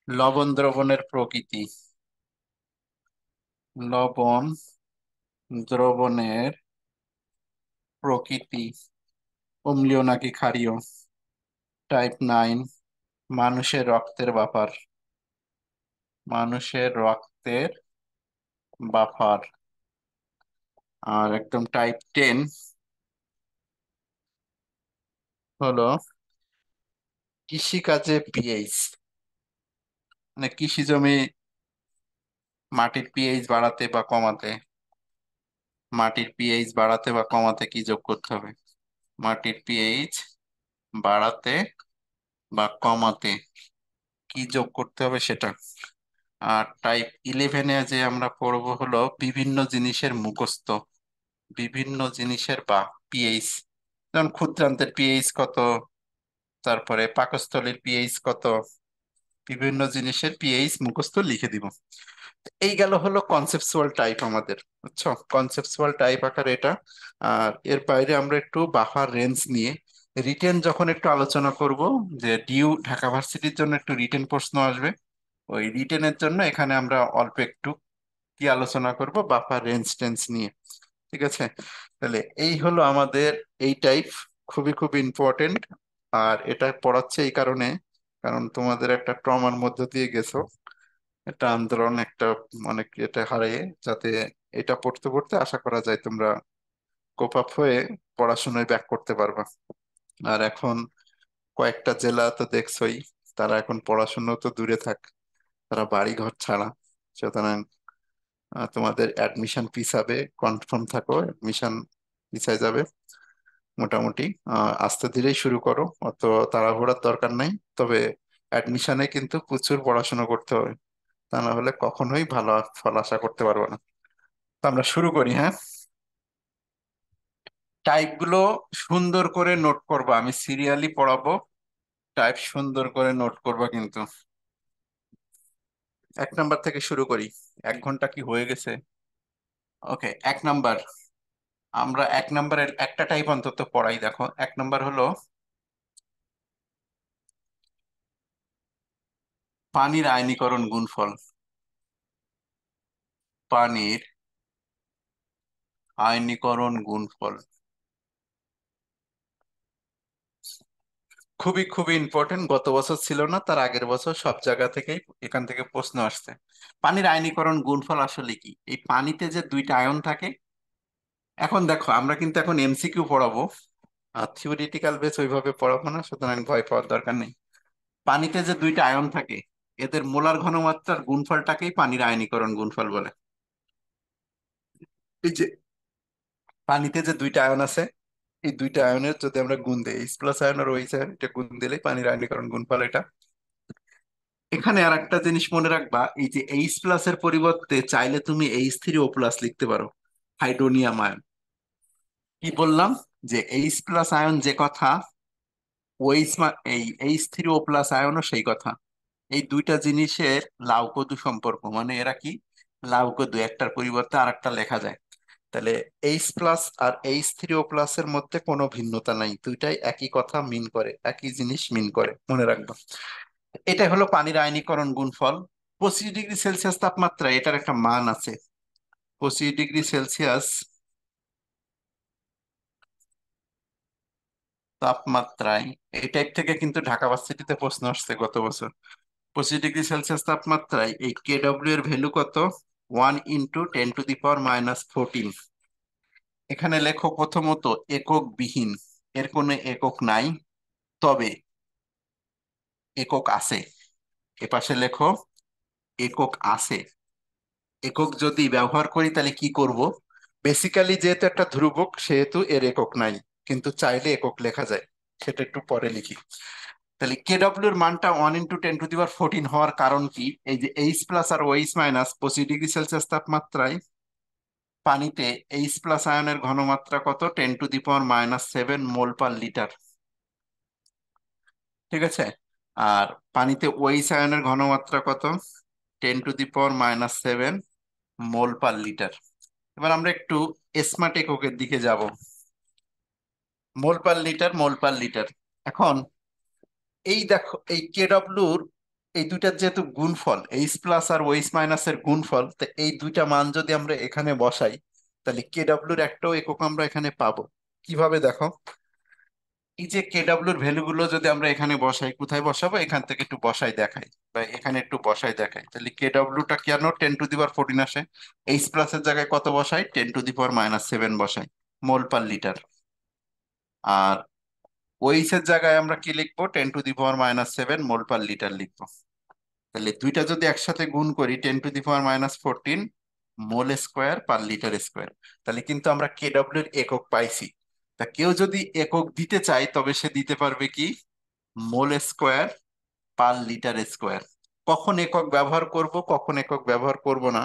লবণ দ্রবণের প্রকৃতি, লবণ দ্রবণের প্রকৃতি অম্লীয় নাকি ক্ষারীয়। টাইপ 9, মানুষের রক্তের বাফার। মানুষের রক্তের বাফার। আর একদম টাইপ 10 হলো কৃষিকাজে পিএইচ, মানে কৃষি জমি মাটির পিএইচ বাড়াতে বা কমাতে। মাটির পিএইচ বাড়াতে বা কমাতে কি যোগ করতে হবে? মাটির পিএইচ বাড়াতে বা কমাতে কি যোগ করতে হবে সেটা। আর টাইপ 11-এ যে আমরা পড়বো হলো বিভিন্ন জিনিসের মুখস্থ। বিভিন্ন জিনিসের বা পিএইচ, যেমন ক্ষুদ্রান্তের পিএইচ কত, তারপরে পাকস্থলীর পিএইচ কত, বিভিন্ন জিনিসের পিএইচ মুখস্থ লিখে দিব। এই গেল হলো কনসেপচুয়াল টাইপ আমাদের, বুঝছো? কনসেপচুয়াল টাইপ আকারে এটা। আর এর বাইরে আমরা একটু বাফার রেঞ্জ নিয়ে রিটেন যখন একটু আলোচনা করব, যে ডিউ ঢাকা ভার্সিটির জন্য একটু রিটেন প্রশ্ন আসবে, ওই রিটেনের জন্য এখানে আমরা অল্প একটু কি আলোচনা করব, বাফার রেঞ্জ টেন্স নিয়ে। ঠিক আছে? তাহলে এই হলো আমাদের এই টাইপ, খুবই খুব ইম্পর্টেন্ট। আর এটা পড়াচ্ছে এই কারণে, কারণ তোমাদের একটা ট্রমার মধ্য দিয়ে গেছো, একটা আন্দোলন, একটা অনেক এটা হারিয়ে, যাতে এটা পড়তে পড়তে আশা করা যায় তোমরা কোপ আপ হয়ে পড়াশোনায় ব্যাক করতে পারবা। আর এখন কয়েকটা জেলা তো দেখছোই, তারা এখন পড়াশোনা তো দূরে থাক, তারা বাড়ি ঘর ছাড়া। সুতরাং তোমাদের অ্যাডমিশন পিছাবে, কনফার্ম থাকো, অ্যাডমিশন পিছায় যাবে মোটামুটি। আস্তে ধীরেই শুরু করো, অত তাড়াহুড়ার দরকার নাই। তবে অ্যাডমিশনে কিন্তু প্রচুর পড়াশোনা করতে হবে, তা না হলে কখনোই ভালো ফল আশা করতে পারবো না। তো আমরা শুরু করি, হ্যাঁ? টাইপ গুলো সুন্দর করে নোট করবা, আমি সিরিয়ালি পড়াবো, টাইপ সুন্দর করে নোট করবা কিন্তু। 1 নাম্বার থেকে শুরু করি। 1 ঘন্টা কি হয়ে গেছে? ওকে, 1 নাম্বার। আমরা 1 নাম্বারের একটা টাইপ অন্তত পড়াই, দেখো। 1 নাম্বার হলো পানির আয়নীকরণ গুণফল। পানির আয়নীকরণ গুণফল খুবই খুবই ইম্পর্টেন্ট। গত বছর ছিল না, তার আগের বছর সব জায়গা থেকেই এখান থেকে প্রশ্ন আসছে। পানির আয়নীকরণ গুণফল আসলে কি? এই পানিতে যে দুইটা আয়ন থাকে, এখন দেখো আমরা কিন্তু এখন এমসিকিউ পড়াবো, আর থিওরিটিক্যাল বেস ওইভাবে পড়াবো না, সুতরাং ভয় পাওয়ার দরকার নেই। পানিতে যে দুইটা আয়ন থাকে, এদের মোলার ঘনমাত্রার গুণফলটাকেই পানির আয়নীকরণ গুণফল বলে। এই যে পানিতে যে দুইটা আয়ন আছে, এই দুইটা আয়নের যদি আমরা গুণ দিই, এইচ প্লাস আয়ন আর ওইচ আয়ন, এটা গুণ দিলেই পানির আয়নীকরণ গুণফল এটা। এখানে আর একটা জিনিস মনে রাখবা, এই যে এইচ প্লাস এর পরিবর্তে চাইলে তুমি H3O+ লিখতে পারো, হাইড্রোনিয়াম আয়ন। কি বললাম? যে H+ আয়ন যে কথা, এই H3O+ আয়নও সেই কথা। এই দুইটা জিনিসের লাউকদু সম্পর্ক, মানে এরা কি লাউকদু, একটার পরিবর্তে আরেকটা লেখা যায়। তাহলে H+ আর H3O+ এর মধ্যে কোনো ভিন্নতা নাই, দুইটাই একই কথা মিন করে, একই জিনিস মিন করে, মনে রাখবা। এটা হলো পানির আয়নীকরণ গুণফল। 25 ডিগ্রি সেলসিয়াস তাপমাত্রা, এটার একটা মান আছে। 25 ডিগ্রি সেলসিয়াস তাপমাত্রায়, এই টাইপ থেকে কিন্তু ঢাকা ভার্সিটিতে প্রশ্ন আসছে গত বছর। 25 ডিগ্রি সেলসিয়াস তাপমাত্রায় এই কেডব্লিউ এর ভ্যালু কত? 1 × 10⁻⁴। এখানে লেখো প্রথমত একক বিহীন, এর কোনো একক নাই, তবে একক আছে। এপাশে লেখো একক আছে। একক যদি ব্যবহার করি তাহলে কি করব? বেসিক্যালি যেহেতু একটা ধ্রুবক, সেহেতু এর একক নাই, কিন্তু চাইলে একক লেখা যায়, সেটা একটু পরে লিখি। তাহলে কেডব্লিউ এর মানটা 1 × 10⁻⁴ হওয়ার কারণ কি? এই যে H+ আর OH- 25 ডিগ্রি সেলসিয়াস তাপমাত্রায় পানিতে H+ আয়নের ঘনমাত্রা কত? 10⁻⁷ মোল পার লিটার। ঠিক আছে? আর পানিতে OH আয়নের ঘনমাত্রা কত? 10⁻⁷ মোল পার লিটার। এবার আমরা একটু স্মার্ট এককের দিকে যাব। মোল পার লিটার, মোল পার লিটার। এখন এই দেখো, এই কেডব্লিউর এই দুইটার যেহেতু গুণফল, এইচ প্লাস আর ওএইচ মাইনাসের গুণফল, তো এই দুইটা মান যদি আমরা এখানে বসাই, তাহলে কে ডাব্লিউর একটাও একক আমরা এখানে পাবো। কিভাবে দেখো, এই যে কে ডাব্লিউর ভ্যালুগুলো যদি আমরা এখানে বসাই, কোথায় বসাবো, এখান থেকে একটু বসাই দেখাই, বা এখানে একটু বসাই দেখাই, তাহলে কে ডাব্লিউটা কেন 10^14 আসে, এইচ প্লাসের জায়গায় কত বসাই, 10^-7 বসাই মোল পার লিটার। আর ওএইচ এর জায়গায় আমরা কি লিখবো, 10^-7 মোল পার লিটার লিখবো। তাহলে দুইটা যদি একসাথে গুণ করি, 10^-14 মোল স্কোয়ার পার লিটার স্কোয়ার, তাহলে কিন্তু আমরা কে ডাব্লিউ এর একক পাইছি। তা কেউ যদি একক দিতে চায়, তবে সে দিতে পারবে কি, মোল স্কোয়ার পার লিটার স্কোয়ার। কখন একক ব্যবহার করব, কখন একক ব্যবহার করব না,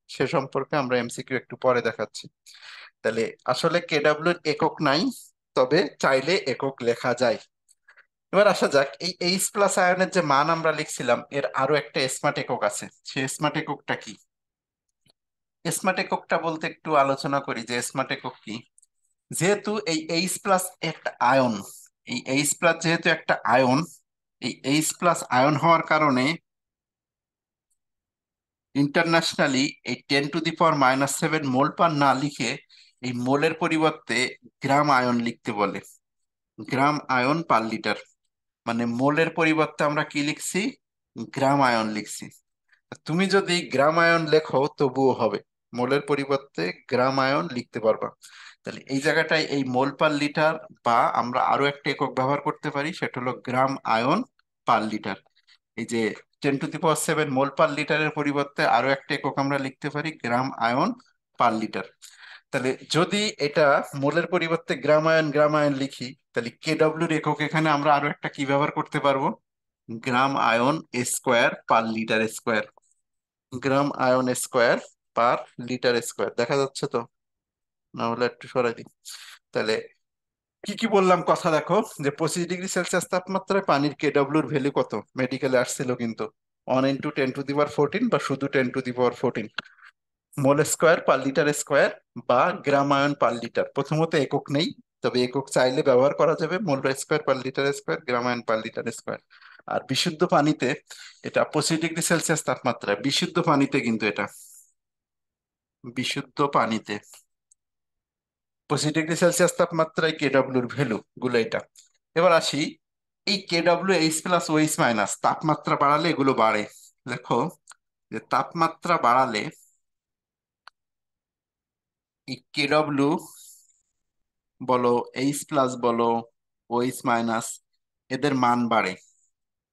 সে সম্পর্কে আমরা এমসিকিউ একটু পরে দেখাচ্ছি। তাহলে আসলে কে ডাব্লিউ এর একক নাই, তবে চাইলে একক লেখা যায়। এবার আসা যাক, এই এইচ প্লাস আয়নের যে মান আমরা লিখছিলাম, এর আরো একটা স্মার্ট একক আছে। সেই স্মার্ট এককটা কি? স্মার্ট এককটা বলতে একটু আলোচনা করি যে স্মার্ট একক কি। যেহেতু এই এইচ প্লাস একটা আয়ন, এই এইচ প্লাস যেহেতু একটা আয়ন, এই এইচ প্লাস আয়ন হওয়ার কারণে ইন্টারন্যাশনালি এই 10^-7 মোল পার না লিখে এই মোলের পরিবর্তে গ্রাম আয়ন লিখতে বলে, গ্রাম আয়ন পার লিটার। মানে মোলের পরিবর্তে আমরা কি লিখছি, গ্রাম আয়ন লিখছি। তুমি যদি গ্রাম আয়ন লেখো তবুও হবে, মোলের পরিবর্তে গ্রাম আয়ন লিখতে পারবা। তাহলে এই জায়গাটায় এই মোল পার লিটার, বা আমরা আরো একটা একক ব্যবহার করতে পারি, সেটা হলো গ্রাম আয়ন পার লিটার। এই যে 10^-7 মোল পার লিটারের পরিবর্তে আরো একটা একক আমরা লিখতে পারি, গ্রাম আয়ন পার লিটার। তাহলে যদি এটা মোলের পরিবর্তে গ্রাম আয়ন লিখি, তাহলে কে ডাব্লিউর একক এখানে আমরা আরো একটা কি ব্যবহার করতে পারবো, গ্রাম ion square per litre square. Gram ion square per litre square, দেখা যাচ্ছে তো? না হলে একটু সরাই দিই। তাহলে কি কি বললাম কথা দেখো, যে 25°C তাপমাত্রায় পানির কেডব্লিউর ভ্যালু কত, মেডিকেলে আসছিল কিন্তু, 1 × 10^14 বা শুধু 10^14 মোল স্কোয়ার পার লিটার স্কোয়ার, বা গ্রাম আয়ন পার লিটার। প্রথমত একক নেই, তবে একক চাইলে ব্যবহার করা যাবে, mole square per litre square, gram ion per litre square. আর বিশুদ্ধ পানিতে, এটা 25°C তাপমাত্রায় বিশুদ্ধ পানিতে, কিন্তু এটা বিশুদ্ধ পানিতে 25°C তাপমাত্রায় কেডব্লিউর ভ্যালু গুলো এটা। এবার আসি, এই কেডব্লিউ এইচ প্লাস ওএইচ মাইনাস তাপমাত্রা বাড়ালে এগুলো বাড়ে। দেখো, যে তাপমাত্রা বাড়ালে এই কেডব্লিউ বলো, এইচ প্লাস বলো, ওএইচ মাইনাস, এদের মান বাড়ে।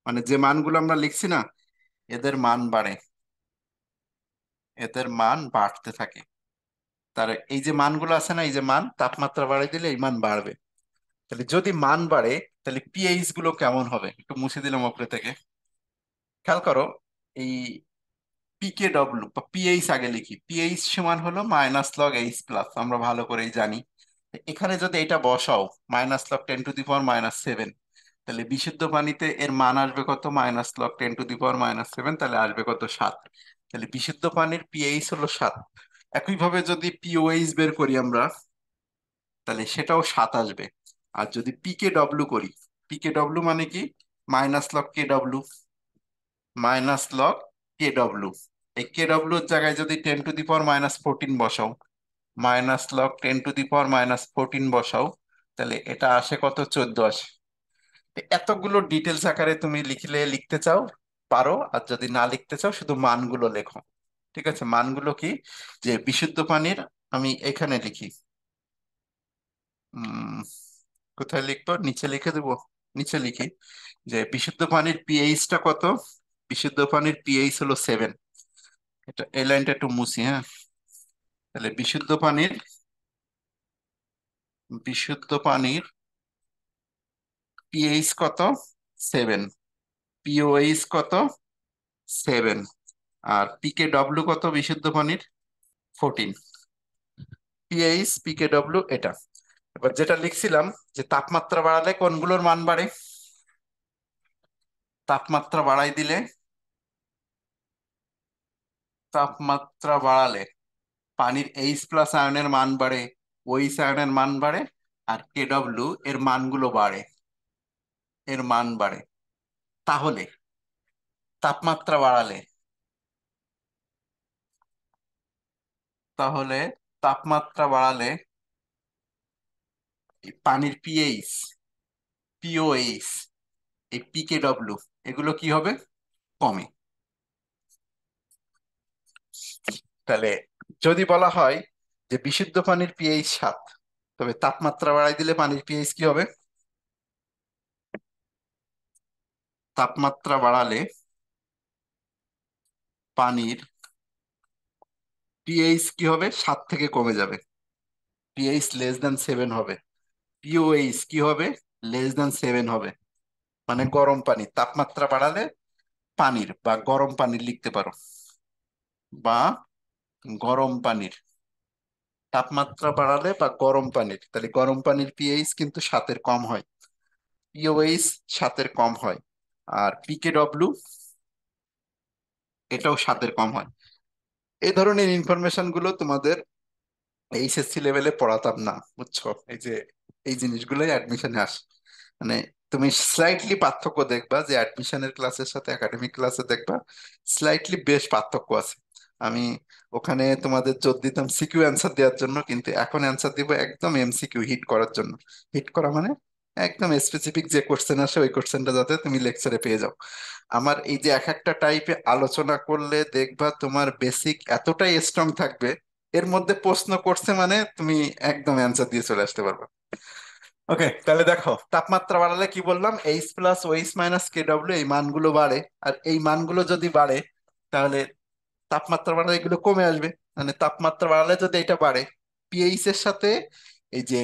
মানে যে মানগুলো আমরা লিখছি না, এদের মান বাড়ে, এদের মান বাড়তে থাকে। তার এই যে মানগুলো আছে না, এই যে মান, তাপমাত্রা বাড়াই দিলে এই মান বাড়বে। তাহলে যদি মান বাড়ে, তাহলে পিএইচ গুলো কেমন হবে, একটু মুছে দিলাম উপরে থেকে। খেয়াল করো, এই পিকে ডব্লিউ বা পিএইচ আগে লিখি, পিএইচ সমান হলো -log H+, আমরা ভালো করেই জানি। এখানে যদি এটা বসাও, -log 10⁻⁷, তাহলে বিশুদ্ধ পানিতে এর মান আসবে কত, -log 10⁻⁷, তাহলে আসবে কত, 7। তাহলে বিশুদ্ধ পানির পিএইচ হলো 7। একইভাবে যদি পিওএইচ বের করি আমরা, তাহলে সেটাও 7 আসবে। আর যদি পিকে ডব্লিউ করি, পিকে ডব্লিউ মানে কি, -log K W, -log K W। এই কে ডব্লিউ এর জায়গায় যদি 10⁻⁻14 বসাও, -log 10⁻⁻14 বসাও, তাহলে এটা আসে কত, 14 আসে। তো এতগুলো ডিটেলস আকারে তুমি লিখলে, লিখতে চাও পারো, আর যদি না লিখতে চাও শুধু মানগুলো লেখো। ঠিক আছে, মানগুলো কি, যে বিশুদ্ধ পানির, আমি এখানে লিখি, উম কোথায় লিখবো, নিচে লিখে দেবো, নিচে লিখি যে বিশুদ্ধ পানির পিএইচটা কত, বিশুদ্ধ পানির পিএইচ হলো 7। এটা এই লাইনটা একটু মুছি, হ্যাঁ। তাহলে বিশুদ্ধ পানির পিএইচ কত, 7। পিওএইচ কত, 7। আর পিকে ডব্লিউ কত বিশুদ্ধ পানির, 14। পিএইচ পিকে ডব্লিউ এটা। এবার যেটা লিখছিলাম, যে তাপমাত্রা বাড়ালে কোনগুলোর মান বাড়ে, তাপমাত্রা বাড়াই দিলে, তাপমাত্রা বাড়ালে পানির এইচ প্লাস আয়নের মান বাড়ে, ওইচ আয়নের মান বাড়ে, আর কেডব্লিউ এর মানগুলো বাড়ে, এর মান বাড়ে। তাহলে তাপমাত্রা বাড়ালে, তাহলে তাপমাত্রা বাড়ালে এই পানির পিএইচ, পিওএইচ, এই পিকেডব্লিউ, এগুলো কি হবে? কমে। তাহলে যদি বলা হয় যে বিশুদ্ধ পানির পিএইচ 7, তবে তাপমাত্রা বাড়াই দিলে পানির পিএইচ কি হবে? তাপমাত্রা বাড়ালে পানির পিএইচ কি হবে? 7 থেকে কমে যাবে, পিএইচ <7 হবে। পিওএইচ কি হবে? <7 হবে। মানে গরম পানি, তাপমাত্রা বাড়ালে পানির বা গরম পানির লিখতে পারো, বা গরম পানির, তাপমাত্রা বাড়ালে বা গরম পানির, তাহলে গরম পানির পিএইচ কিন্তু 7-এর কম হয়, পিওএইচ 7-এর কম হয়, আর পিকেডব্লিউ এটাও 7-এর কম হয়। এই ধরনের ইনফরমেশন গুলো তোমাদের এইচএসসি লেভেলে পড়াতাম না, বুঝছো? এই যে এই জিনিসগুলোই অ্যাডমিশনে আসে। মানে তুমি স্লাইটলি পার্থক্য দেখবা, যে অ্যাডমিশনের ক্লাসের সাথে একাডেমিক ক্লাসে দেখবা স্লাইটলি বেশ পার্থক্য আছে। আমি ওখানে তোমাদের জোর দিতাম সিকিউ অ্যান্সার দেওয়ার জন্য, কিন্তু এখন অ্যান্সার দিব একদম এমসিকিউ হিট করার জন্য। হিট করা মানে একদম স্পেসিফিক যে কোশ্চেন আসে ওই কোশ্চেনটা যাতে তুমি লেকচারে পেয়ে যাও। আমার এই যে এক একটা টাইপে আলোচনা করলে দেখবা তোমার বেসিক এতটাই স্ট্রং থাকবে, এর মধ্যে প্রশ্ন করছে মানে তুমি একদম অ্যান্সার দিয়ে চলে আসতে পারবে। ওকে, তাহলে দেখো তাপমাত্রা বাড়ালে কি বললাম, H+OH-KW এই মানগুলো বাড়ে। আর এই মানগুলো যদি বাড়ে তাহলে তাপমাত্রা বাড়ালে এগুলো কমে আসবে। মানে তাপমাত্রা বাড়ালে যদি এটা বাড়ে, পিএইচ এর সাথে, এই যে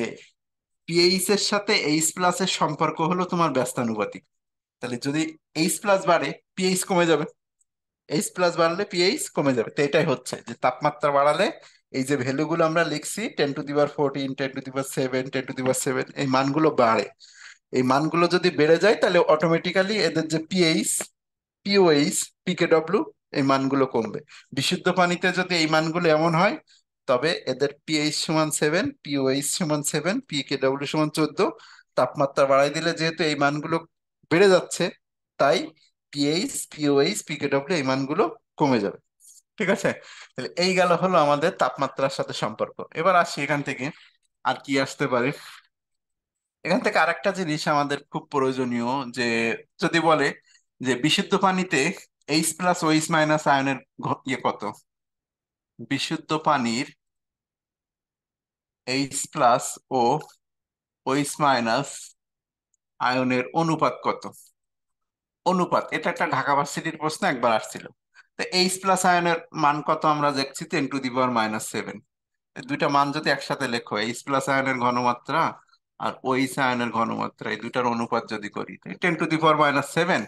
পিএইচ এর সাথে H+ এর সম্পর্ক হলো তোমার ব্যস্তানুপাতিক। তাহলে যদি H+ বাড়ে, পিএইচ কমে যাবে। H+ বাড়লে পিএইচ কমে যাবে। তো এটাই হচ্ছে যে তাপমাত্রা বাড়ালে এই যে ভ্যালুগুলো আমরা লিখছি, 10^14, 10^7, 10^7, এই মানগুলো বাড়ে। এই মানগুলো যদি বেড়ে যায় তাহলে অটোমেটিক্যালি এদের যে পিএইচ, পিওএইচ, পিকেডব্লিউ এই মানগুলো কমবে। বিশুদ্ধ পানিতে যদি এই মানগুলো এমন হয়, তবে এদের পিএইচ = 7, পিওএইচ = 7, পিকেডব্লিউ = 14। তাপমাত্রা বাড়াই দিলে যেহেতু এই মানগুলো বেড়ে যাচ্ছে, তাই পিএইচ, পিওএইচ, পিকেডব্লিউ এই মানগুলো কমে যাবে। ঠিক আছে? তাহলে এই গেল হলো আমাদের তাপমাত্রার সাথে সম্পর্ক। এবার আসি এখান থেকে আর কি আসতে পারে। এখান থেকে আরেকটা জিনিস আমাদের খুব প্রয়োজনীয়, যে যদি বলে যে বিশুদ্ধ পানিতে H+OH- আয়নের কত, বিশুদ্ধ পানির H+ ও OH- আয়নের অনুপাত কত? অনুপাত, এটা একটা ঢাকা ভার্সিটির প্রশ্ন একবার আসছিল। তো H+ আয়নের মান কত আমরা দেখছি, 10⁻⁷। এই দুইটা মান যদি একসাথে লেখো, H+ আয়নের ঘনমাত্রা আর OH আয়নের ঘনমাত্রা, এই দুটার অনুপাত যদি করি, 10⁻⁷,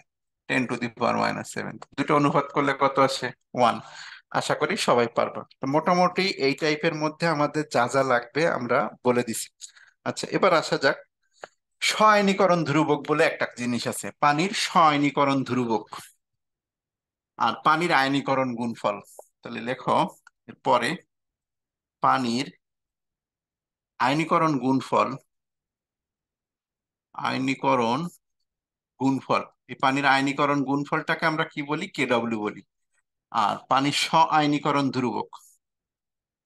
10⁻⁷, দুটো অনুপাত করলে কত আসে? 1। আশা করি সবাই পারবা। তো মোটামুটি এই টাইপের মধ্যে আমাদের যা যা লাগবে আমরা বলে দিছি। আচ্ছা, এবার আসা যাক স্ব-আয়নীকরণ ধ্রুবক বলে একটা জিনিস আছে, পানির স্ব-আয়নীকরণ ধ্রুবক আর পানির আয়নীকরণ গুণফল। তাহলে লেখো পরে পানির আয়নীকরণ গুণফল, আয়নীকরণ গুণফল, এই পানির আয়নীকরণ গুণফলটাকে আমরা কি বলি? কেডব্লিউ বলি। আর পানির স্ব-আয়নীকরণ ধ্রুবক,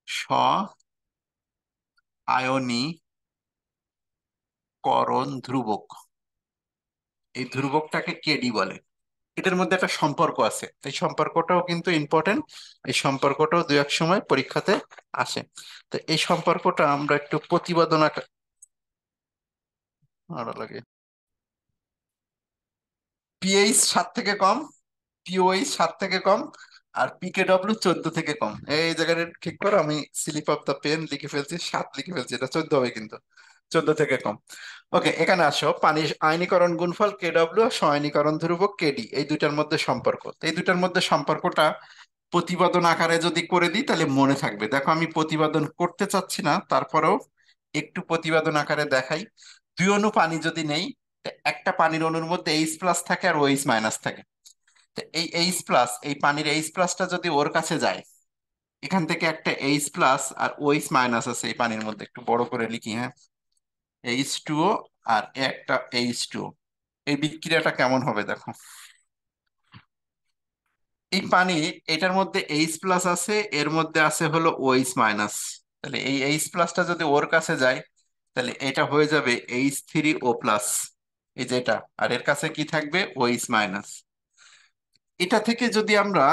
স্ব-আয়নীকরণ ধ্রুবক, এই ধ্রুবকটাকে কেডি বলে। এটার মধ্যে একটা সম্পর্ক আছে, এই সম্পর্কটাও কিন্তু ইম্পর্টেন্ট। এই সম্পর্কটাও দু এক সময় পরীক্ষাতে আসে। তো এই সম্পর্কটা আমরা একটু প্রতিবেদন আরো লাগে। পিএইচ 7 থেকে কম, পিওএইচ 7 থেকে কম, আর পিকেডব্লিউ 14 থেকে কম। এই জায়গাটা ঠিক করো, আমি স্লিপ অফ দ্য পেন লিখে ফেলছি, 7 লিখে ফেলছি, এটা 14 হবে কিন্তু, 14 থেকে কম। ওকে, এখানে আসো পানির আয়নীকরণ গুণফল কেডব্লিউ আর স্ব-আয়নীকরণ ধ্রুবক কেডি, এই দুইটার মধ্যে সম্পর্ক। তো এই দুইটার মধ্যে সম্পর্কটা প্রতিপাদন আকারে যদি করে দিই তাহলে মনে থাকবে। দেখো আমি প্রতিপাদন করতে চাচ্ছি না, তারপরেও একটু প্রতিপাদন আকারে দেখাই। দুই অণু পানি যদি নেই, তা একটা পানির অণুর মধ্যে H+ থাকে আর OH- থাকে। তো এই H+, এই পানির H+টা যদি ওর কাছে যায়, এখান থেকে একটা H+ আর OH- আছে এই পানির মধ্যে, একটু বড় করে লিখি, হ্যাঁ, H2O আর একটা H2O। এই বিক্রিয়াটা কেমন হবে দেখো। এই পানি, এটার মধ্যে এইচ প্লাস আছে, এর মধ্যে আছে হলো ওএইচ মাইনাস। তাহলে এই এইচ প্লাসটা যদি ওর কাছে যায়, তাহলে এটা হয়ে যাবে H3O+। এই যে এটা, আর এর কাছে কি থাকবে, ওএইচ মাইনাস। এটা থেকে যদি আমরা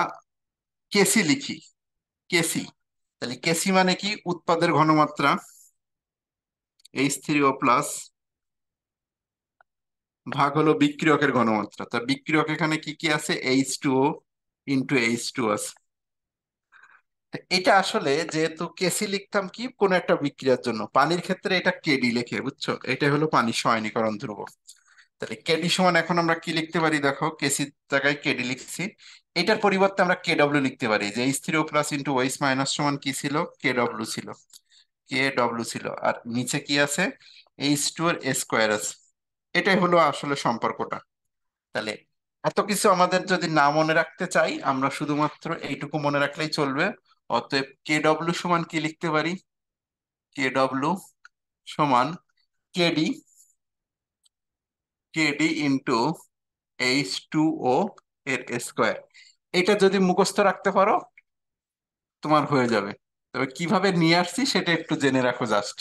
কেসি লিখি, কেসি, তাহলে কেসি মানে কি, উৎপাদের ঘনমাত্রা H3O+ ভাগ হলো বিক্রিয়কের ঘনমাত্রা। তা বিক্রিয়ক এখানে কি কি আছে, H2O * H2 আছে। তা এটা আসলে যেহেতু কেসি লিখতাম কি কোন একটা বিক্রিয়ার জন্য, পানির ক্ষেত্রে এটা কেডি লেখে, বুঝছো, এটা হলো পানির সয়নীকরণ ধ্রুবক। তাহলে কেডি সমান এখন আমরা কি লিখতে পারি, দেখো কেসির জায়গায় কেডি লিখছি, এটার পরিবর্তে আমরা কেডব্লিউ লিখতে পারি, যে H3O+* OH- সমান কি ছিল, কেডব্লিউ ছিল, কেডব্লিউ ছিল। আর নিচে কি আছে, H2 এর স্কোয়ার আছে। এটাই হলো আসলে সম্পর্কটা। তাহলে এত কিছু আমাদের যদি না মনে রাখতে চাই, আমরা শুধুমাত্র এইটুকু মনে রাখলেই চলবে। অতএব কেডব্লিউ সমান কি লিখতে পারি, কেডব্লিউ সমান কেডি, কেডি * H2O এর স্কোয়ার। এটা যদি মুখস্থ রাখতে পারো তোমার হয়ে যাবে। তবে কিভাবে নিয়ে আসছি সেটা একটু জেনে রাখো জাস্ট।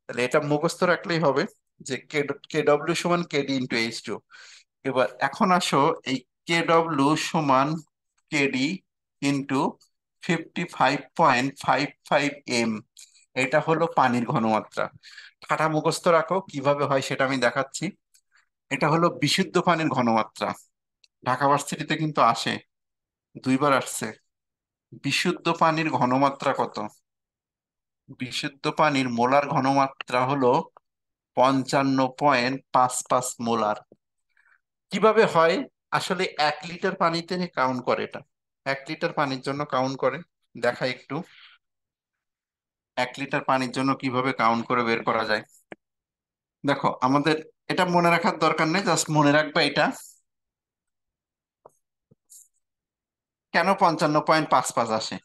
তাহলে এটা মুখস্থ রাখলেই হবে, যে কেডব্লিউ সমান কেডি * H2। এবার এখন আসো, এই কেডব্লিউ সমান কেডি ইন্টু 55.55 M, এটা হলো পানির ঘনমাত্রা। ঠাটা মুখস্থ রাখো, কিভাবে হয় সেটা আমি দেখাচ্ছি। এটা হলো বিশুদ্ধ পানির ঘনমাত্রা। ঢাকা ভার্সিটিতে কিন্তু আসে, 2বার আসছে। বিশুদ্ধ পানির ঘনমাত্রা কত, বিশুদ্ধ পানির মোলার ঘনমাত্রা হলো 55.55 মোলার। কিভাবে হয়, আসলে 1 লিটার পানিতে কাউন্ট করে এটা, 1 লিটার পানির জন্য কাউন্ট করে। দেখা একটু 1 লিটার পানির জন্য কিভাবে কাউন্ট করে বের করা যায়। দেখো আমাদের এটা মনে রাখার দরকার নেই, জাস্ট মনে রাখবে এটা কেন 55.55 আসে।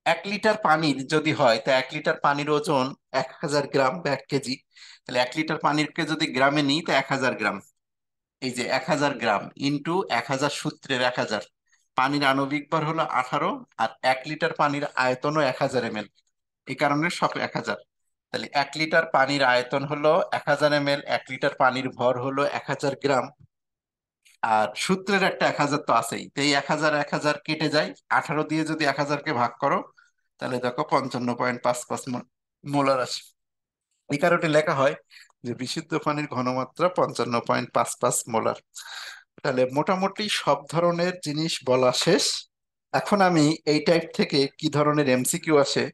1 লিটার পানির যদি হয়, তা 1 লিটার পানির ওজন 1000 গ্রাম বা 1 কেজি। তাহলে 1 লিটার পানিরকে যদি গ্রামে নিই, তা 1000 গ্রাম। এই যে 1000 গ্রাম ইন্টু 1000 সূত্রের 1000, পানির আণবিক ভর হলো 18, আর 1 লিটার পানির আয়তনও 1000 ml, এই কারণে সব 1000। তাহলে 1 লিটার পানির আয়তন হলো 1000 ml, 1 লিটার পানির ভর হলো 1000 গ্রাম, আর সূত্রের একটা 1000 তো আছেই। তো এই 1000 কেটে যায়, 18 দিয়ে যদি 1000-কে ভাগ করো, তাহলে দেখো 55.55 মোলার আসে। এই কারণে লেখা হয় যে বিশুদ্ধ পানির ঘনমাত্রা 55.55 মোলার। তাহলে মোটামুটি সব ধরনের জিনিস বলা শেষ। এখন আমি এই টাইপ থেকে কি ধরনের এমসিকিউ আসে,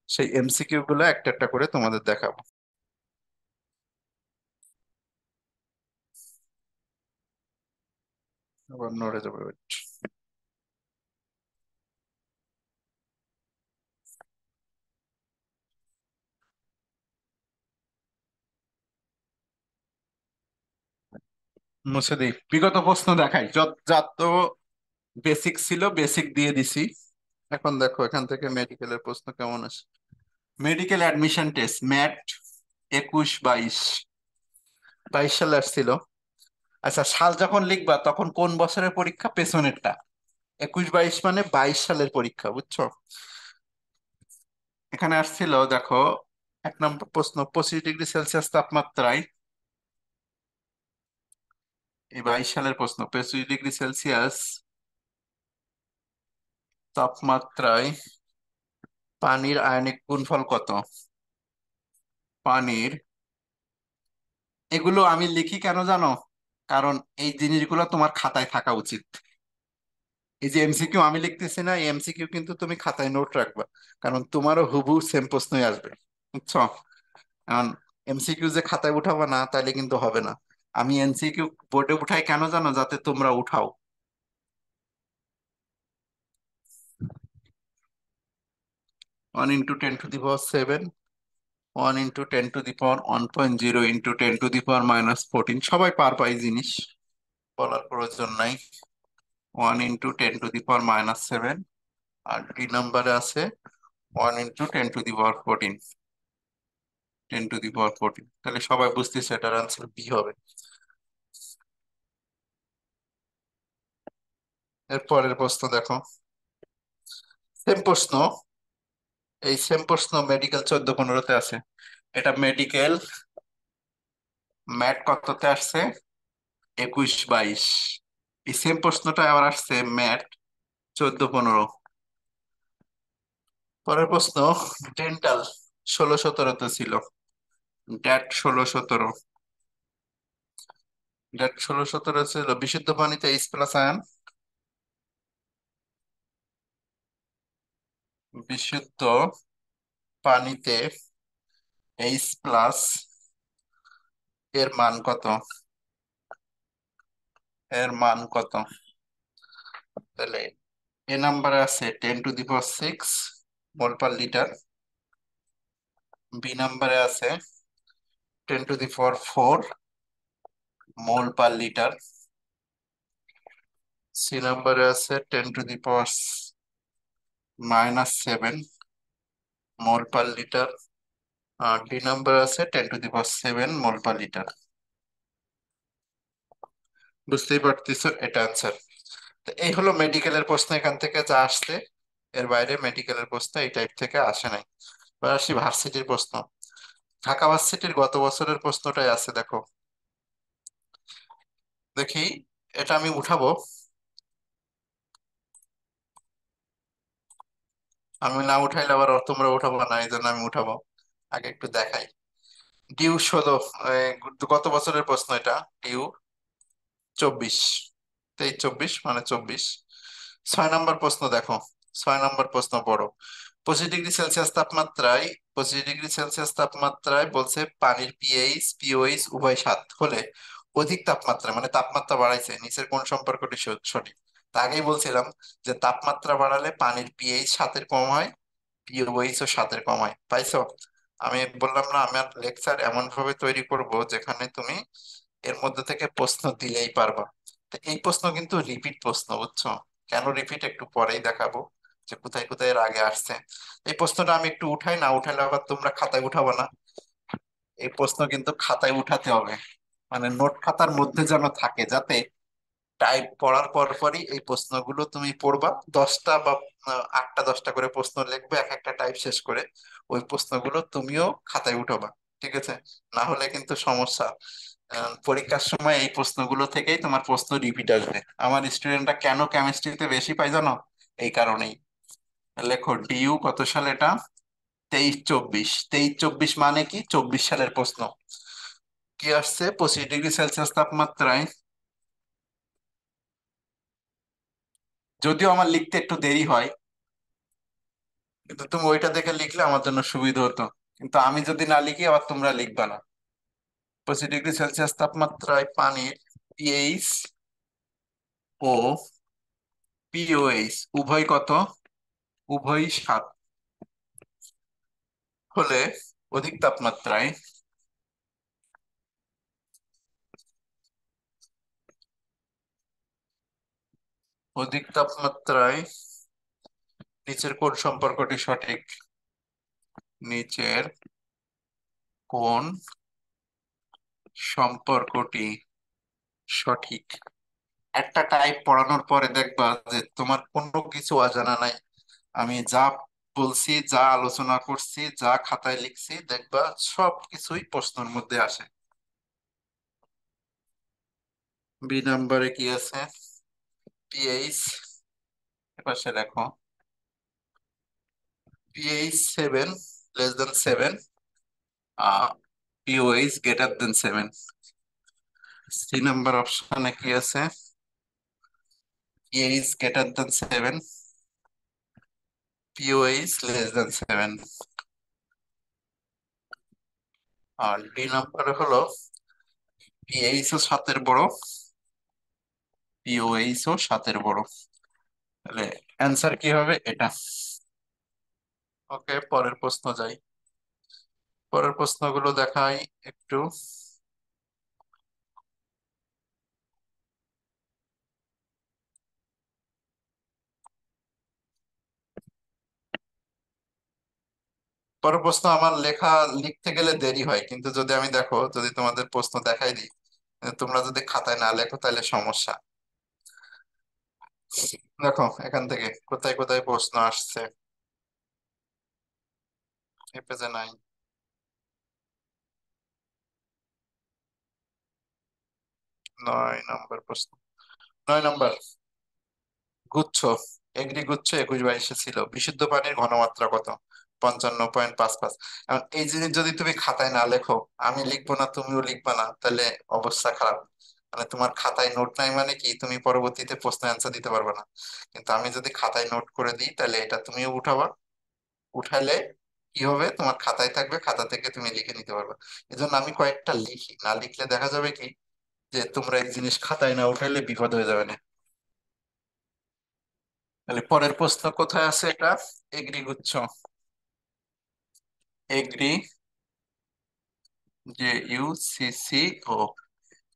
সেই এমসিকিউ গুলো একটা একটা করে তোমাদের দেখাবো। আবার নড়ে যাবে, wait। মুছে দিই, বিগত প্রশ্ন দেখাই, যত যত বেসিক ছিল বেসিক দিয়ে দিছি। এখন দেখো এখান থেকে মেডিকেলের প্রশ্ন কেমন আসে। মেডিকেল অ্যাডমিশন টেস্ট, ম্যাট 21-22, 22 সালে আসছিল। আচ্ছা, সাল যখন লিখবা তখন কোন বছরের পরীক্ষা, পেছনেরটা। 21-22 মানে 22 সালের পরীক্ষা, বুঝছো। এখানে আসছিল দেখো, 1 নম্বর প্রশ্ন, 25°C তাপমাত্রায়, এই 22 সালের প্রশ্ন, 25°C তাপমাত্রায় পানির আয়নিক গুণফল কত। পানির, এগুলো আমি লিখি কেন জানো, কারণ এই জিনিসগুলো তোমার খাতায় থাকা উচিত। এই যে এমসিকিউ আমি লিখতেছি না, এই এমসিকিউ কিন্তু তুমি খাতায় নোট রাখবা, কারণ তোমারও হুবহু সেম প্রশ্নই আসবে, বুঝছো। কারণ এমসিকিউ যে খাতায় উঠাবা না, তাইলে কিন্তু হবে না। আমি এমসিকিউ বোর্ডে উঠাই কেন জানো, যাতে তোমরা উঠাও। 1 × 10⁻⁷, 1 × 10⁻1.0, × 10⁻⁻14, সবাই পার পাই জিনিস, বলার প্রয়োজন নাই। 1 × 10⁻⁷, আর 2 নম্বরে আছে 1 × 10⁻14, 10⁻14। তাহলে সবাই বুঝতেছে এটার আনসার বি হবে। এর পরের প্রশ্ন দেখো, সেম প্রশ্ন, এই সেম প্রশ্ন মেডিকেল 14-15-তে আছে। এটা মেডিকেল ম্যাট কততে আসছে? 21-22। এই সেম প্রশ্নটা আবার আসছে ম্যাট 14-15। পরের প্রশ্ন, ডেন্টাল 16-17-তে ছিল। ড্যাট 16-17, ড্যাট 16-17 ছিল বিশুদ্ধ পানিতে এইচ প্লাস আয়ন, বিশুদ্ধ পানিতে এইচ প্লাস এর মান কত? এর মান কত? তাহলে এ নাম্বারে আছে 10⁶ মোল পার লিটার, বি নাম্বারে আছে 10⁴ মোল পার লিটার, সি নাম্বারে আছে 10⁻⁻7 মোল পার লিটার, আর ডি নাম্বারে আছে 10⁷ মোল পার লিটার। বুঝতেই পারতেছো এটা আনসার। তো এই হলো মেডিকেলের প্রশ্ন, এখান থেকে যা আসছে। এর বাইরে মেডিকেলের প্রশ্ন এই টাইপ থেকে আসে নাই। এবার আসি ভার্সিটির প্রশ্ন। ঢাকা ভার্সিটির গত বছরের প্রশ্নটাই আছে, দেখো দেখি, এটা আমি উঠাবো। আমি না উঠাইলে আবার তোমরা উঠাবো না, এই জন্য আমি উঠাবো। আগে একটু দেখাই। ডিউ 16, গত বছরের প্রশ্ন এটা। ডিউ 24, 23-24 মানে 24। 6 নম্বর প্রশ্ন দেখো, 6 নম্বর প্রশ্ন পড়ো। 25°C তাপমাত্রায়, 25°C তাপমাত্রায় বলছে পানির পিএইচ পিওএইচ উভয় 7 হলে অধিক তাপমাত্রা, মানে তাপমাত্রা বাড়াইছে, নিচের কোন সম্পর্কটি সঠিক? তা আগেই বলছিলাম যে তাপমাত্রা বাড়ালে পানির পিএইচ 7-এর কম হয়, পিওএইচ ও 7-এর কম হয়। পাইছো? আমি বললাম না, আমার লেকচার এমন ভাবে তৈরি করব যেখানে তুমি এর মধ্যে থেকে প্রশ্ন দিলেই পারবা। তো এই প্রশ্ন কিন্তু রিপিট প্রশ্ন, বুঝছো? কেন রিপিট একটু পরেই দেখাবো, যে কোথায় কোথায় এর আগে আসছে। এই প্রশ্নটা আমি একটু উঠাই, না উঠাইলে আবার তোমরা খাতায় উঠাবো না। এই প্রশ্ন কিন্তু খাতায় উঠাতে হবে, মানে নোট খাতার মধ্যে যেন থাকে, যাতে টাইপ পড়ার পর পরই এই প্রশ্নগুলো তুমি পড়বা। 10টা বা 8টা 10টা করে প্রশ্ন লিখবে এক একটা টাইপ শেষ করে। ওই প্রশ্নগুলো তুমিও খাতায় উঠাবা, ঠিক আছে? না হলে কিন্তু সমস্যা। পরীক্ষার সময় এই প্রশ্নগুলো থেকেই তোমার প্রশ্ন রিপিট আসবে। আমার স্টুডেন্টরা কেন কেমিস্ট্রিতে বেশি পায় জানো? এই কারণেই। লেখো ডিইউ কত সাল এটা? 23-24। 23-24 মানে কি? 24 সালের প্রশ্ন। কি আসছে? 25°C তাপমাত্রায়, যদিও আমার লিখতে একটু দেরি হয়, কিন্তু তুমি ওইটা দেখে লিখলে আমার জন্য সুবিধা হতো। কিন্তু আমি যদি না লিখি আবার তোমরা লিখবা না। 25°C তাপমাত্রায় পানির পিএইচ ও পিওএইচ উভয় কত? উভয় 7 হলে অধিক তাপমাত্রায়, অধিক তাপমাত্রায় নিচের কোন সম্পর্কটি সঠিক? নিচের কোন সম্পর্কটি সঠিক? একটা টাইপ পড়ানোর পরে দেখবা যে তোমার কোনো কিছু অজানা নাই। আমি যা বলছি, যা আলোচনা করছি, যা খাতায় লিখছি, দেখবা সব কিছুই প্রশ্নের মধ্যে আসে। বি নাম্বারে কি আছে? পিএইচ, এপাশে দেখো, পিএইচ 7 < 7, পিওএইচ > 7। সি নাম্বার অপশনে কি আছে? PH > 7, pOH < 7। আর ডি নাম্বারে হলো পিএইচ ও 7-এর বড়, পিওএইচ ও 7-এর বড়। তাহলে অ্যান্সার কি হবে? এটা। ওকে, পরের প্রশ্ন যাই। পরের প্রশ্নগুলো দেখাই একটু। পরের প্রশ্ন আমার লেখা, লিখতে গেলে দেরি হয়, কিন্তু যদি আমি দেখো, যদি তোমাদের প্রশ্ন দেখাই দিই, তোমরা যদি খাতায় না লেখো তাহলে সমস্যা। দেখো এখান থেকে কোথায় কোথায় প্রশ্ন আসছে, এই পেজে নাই। 9 নম্বর প্রশ্ন, 9 নম্বর গুচ্ছ, এগ্রি গুচ্ছ 21-22 ছিল, বিশুদ্ধ পানির ঘনমাত্রা কত? 55.55। এখন এই জিনিস যদি তুমি খাতায় না লেখো, আমি লিখবো না, তুমিও লিখবা না, তাহলে অবস্থা খারাপ। মানে তোমার খাতায় নোট নাই মানে কি, তুমি পরবর্তীতে প্রশ্ন অ্যান্সার দিতে পারবে না। কিন্তু আমি যদি খাতায় নোট করে দিই, তাহলে এটা তুমিও উঠাবা, উঠালে কি হবে, তোমার খাতায় থাকবে, খাতা থেকে তুমি লিখে নিতে পারবে। এজন্য আমি কয়েকটা লিখি, না লিখলে দেখা যাবে কি যে তোমরা এই জিনিস খাতায় না উঠাইলে বিপদ হয়ে যাবে না। তাহলে পরের প্রশ্ন কোথায় আছে এটা? এগ্রি গুচ্ছ, এগ্রি, যে ইউসিসি ও,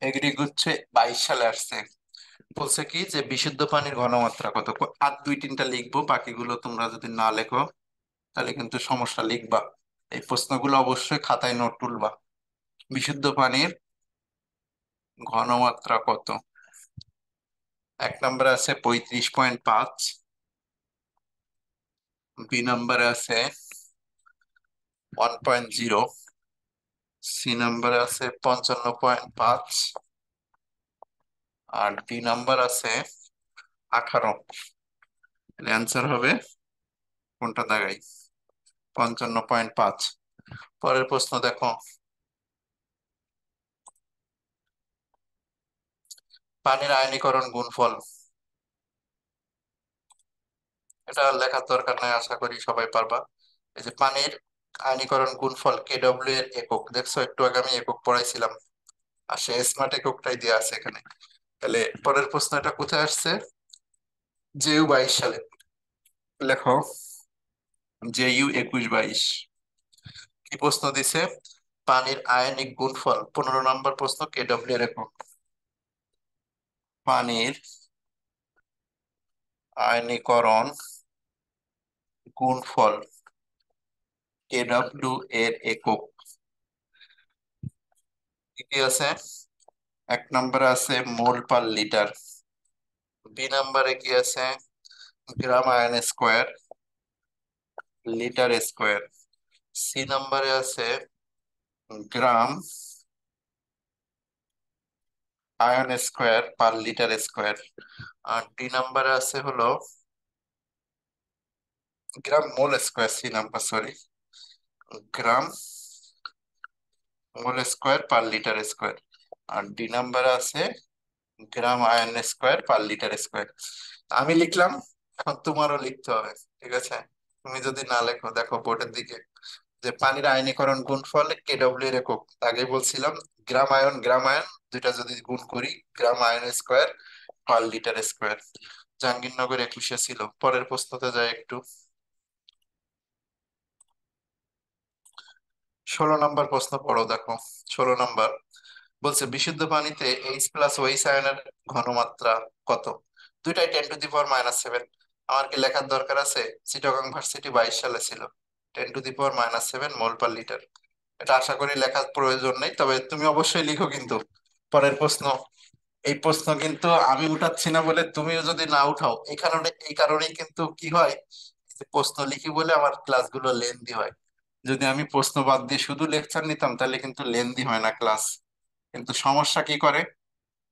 এগ্রি গুচ্ছে 22 সালে আসছে। বলছে কি যে বিশুদ্ধ পানির ঘনমাত্রা কত। আর দুই তিনটা লিখবো, বাকিগুলো তোমরা যদি না লেখো তাহলে কিন্তু সমস্যা, লিখবা। এই প্রশ্নগুলো অবশ্যই খাতায় নোট তুলবা। বিশুদ্ধ পানির ঘনমাত্রা কত? 1 নম্বরে আছে 35.5, বি নম্বরে আছে 1.0, সি নম্বরে আছে 55.5, আর ডি নাম্বার আছে 18। অ্যান্সার হবে কোনটা দাগাই? 55.5। পরের প্রশ্ন দেখো, পানির আয়নীকরণ গুণফল। এটা লেখার দরকার নাই, আশা করি সবাই পারবা। এই যে পানির আয়নীকরণ গুণফল, কেডব্লিউ এর একক দেখছো, একটু আগে আমি একক পড়াইছিলাম, আর সে স্মার্ট এককটাই দেওয়া আছে এখানে। তাহলে পরের প্রশ্ন এটা কোথায় আসছে? জেইউ 22 সালে। লেখো জেইউ 21-22। কি প্রশ্ন দিছে? পানির আয়নিক গুণফল, 15 নম্বর প্রশ্ন, কেডব্লিউ এর একক। পানির আয়নীকরণ গুণফল, কেডব্লিউ এর একক। কি কি আছে? 1 নম্বরে আছে মোল পার লিটার, বি নম্বরে কি আছে? Gram ion square, litre square, C নম্বরে আছে gram ion square per litre square, আর ডি নাম্বারে আছে হলো gram mole square, C number sorry, gram mole square per litre square, আর ডি নাম্বারে আছে gram ion square per litre square. আমি লিখলাম, এখন তোমারও লিখতে হবে, ঠিক আছে? তুমি যদি না লেখো, দেখো বোর্ডের দিকে, যে পানির আয়নীকরণ গুণফল কেডব্লিউ এর একক, আগে বলছিলাম গ্রাম আয়ন দুইটা যদি গুণ করি, gram ion square per litre square. Jahangirnagar 21-এ ছিল। পরের প্রশ্নতে যাই একটু। 16 নম্বর প্রশ্ন পড়ো, দেখো। 16 নম্বর বলছে বিশুদ্ধ পানিতে এইচ প্লাস ওএইচ আয়নের ঘনমাত্রা কত? দুইটাই 10⁻⁻7। আমার কি লেখার দরকার আছে? চিটাগং ভার্সিটি 22 সালে ছিল, 10⁻⁷ মোল পার লিটার। এটা আশা করি লেখার প্রয়োজন নেই, তবে তুমি অবশ্যই লিখো কিন্তু। পরের প্রশ্ন, এই প্রশ্ন কিন্তু আমি উঠাচ্ছি না বলে তুমিও যদি না উঠাও, এই কারণেই কিন্তু কি হয়, যে প্রশ্ন লিখি বলে আমার ক্লাসগুলো লেন্দি হয়। যদি আমি প্রশ্ন বাদ দিয়ে শুধু লেকচার নিতাম, তাহলে কিন্তু লেন্দি হয় না ক্লাস। কিন্তু সমস্যা কি করে,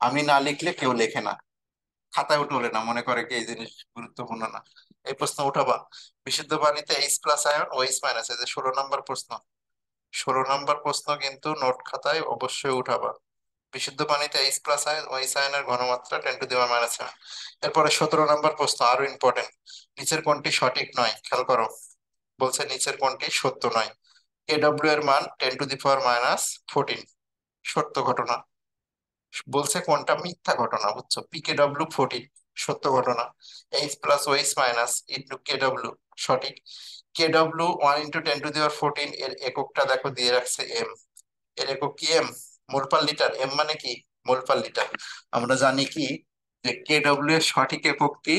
আমি না লিখলে কেউ লেখে না, খাতায় তোলে না, মনে করে কি এই জিনিস গুরুত্বপূর্ণ না। এই প্রশ্ন উঠাবা, বিশুদ্ধ পানিতে এইচ প্লাস আয়ন ও এইচ মাইনাস, এই যে 16 নম্বর প্রশ্ন, 16 নম্বর প্রশ্ন কিন্তু নোট খাতায় অবশ্যই উঠাবা। বিশুদ্ধ পানিতে এইচ প্লাস আয়ন ও এইচ আয়নের ঘনমাত্রা 10⁻⁷। এরপরে 17 নম্বর প্রশ্ন আরো ইম্পর্টেন্ট, নিচের কোনটি সঠিক নয়, খেয়াল করো। বলছে নিচের কোনটি সত্য নয়? কেডব্লিউ এর মান 10⁻⁴, সত্য ঘটনা। বলছে কোনটা মিথ্যা ঘটনা, বুঝছো? PKW 14 সত্য ঘটনা। H plus OH minus into KW সঠিক। কেডব্লিউ 1 × 10⁻⁴ এর এককটা দেখো দিয়ে রাখছে এম, এর একক কি? এম, মোল পার লিটার। এম মানে কি? মোল পার লিটার। আমরা জানি কি যে কেডব্লিউ এর সঠিক এককটি,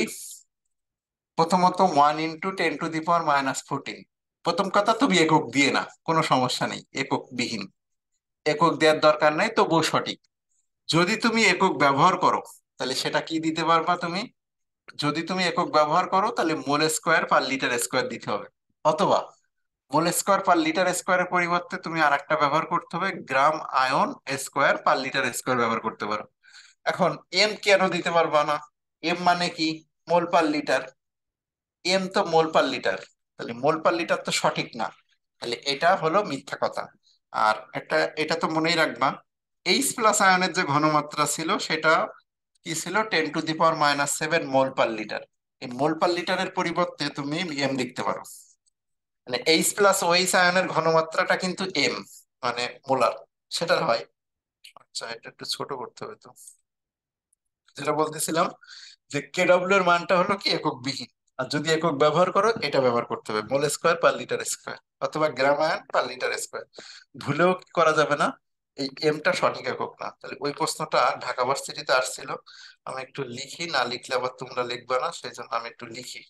প্রথমত 1 × 10⁻⁴। প্রথম কথা, তুমি একক দিয়ে না, কোনো সমস্যা নেই, একক বিহীন, একক দেওয়ার দরকার নেই, তবুও সঠিক। যদি তুমি একক ব্যবহার করো, তাহলে সেটা কি দিতে পারবা তুমি? যদি তুমি একক ব্যবহার করো তাহলে মোল স্কোয়ার পার লিটার স্কোয়ার দিতে হবে, অথবা মোল স্কোয়ার পার লিটার স্কোয়ারের পরিবর্তে তুমি আর একটা ব্যবহার করতে হবে, গ্রাম ion square per litre square ব্যবহার করতে পারো। এখন এম কেন দিতে পারবা না? এম মানে কি? মোল পার লিটার। এম তো মোল পার লিটার, তাহলে মোল পার লিটার তো সঠিক না, তাহলে এটা হলো মিথ্যা কথা। আর একটা, এটা তো মনেই রাখবা, এইচ প্লাস আয়নের যে ঘনমাত্রা ছিল সেটা কি ছিল? 10⁻⁻7 মোল পার লিটার। এই মোল পার লিটারের পরিবর্তে তুমি এম লিখতে পারো। মানে এইচ প্লাস ওএইচ আয়নের ঘনমাত্রাটা কিন্তু এম, মানে মোলার, সেটার হয়। আচ্ছা, এটা একটু ছোট করতে হবে তো। যেটা বলতেছিলাম যে কেডব্লিউ এর মানটা হলো কি একক বিহীন, আর যদি একক ব্যবহার করো এটা ব্যবহার করতে হবে, mole square per litre square অথবা gram ion per litre square. ভুলেও কি করা যাবে না, এই এমটা সঠিক একক না। তাহলে ওই প্রশ্নটা ঢাকা ভার্সিটিতে আসছিল, আমি একটু লিখি, না লিখলে আবার তোমরা লিখবে না, সেই জন্য আমি একটু লিখি।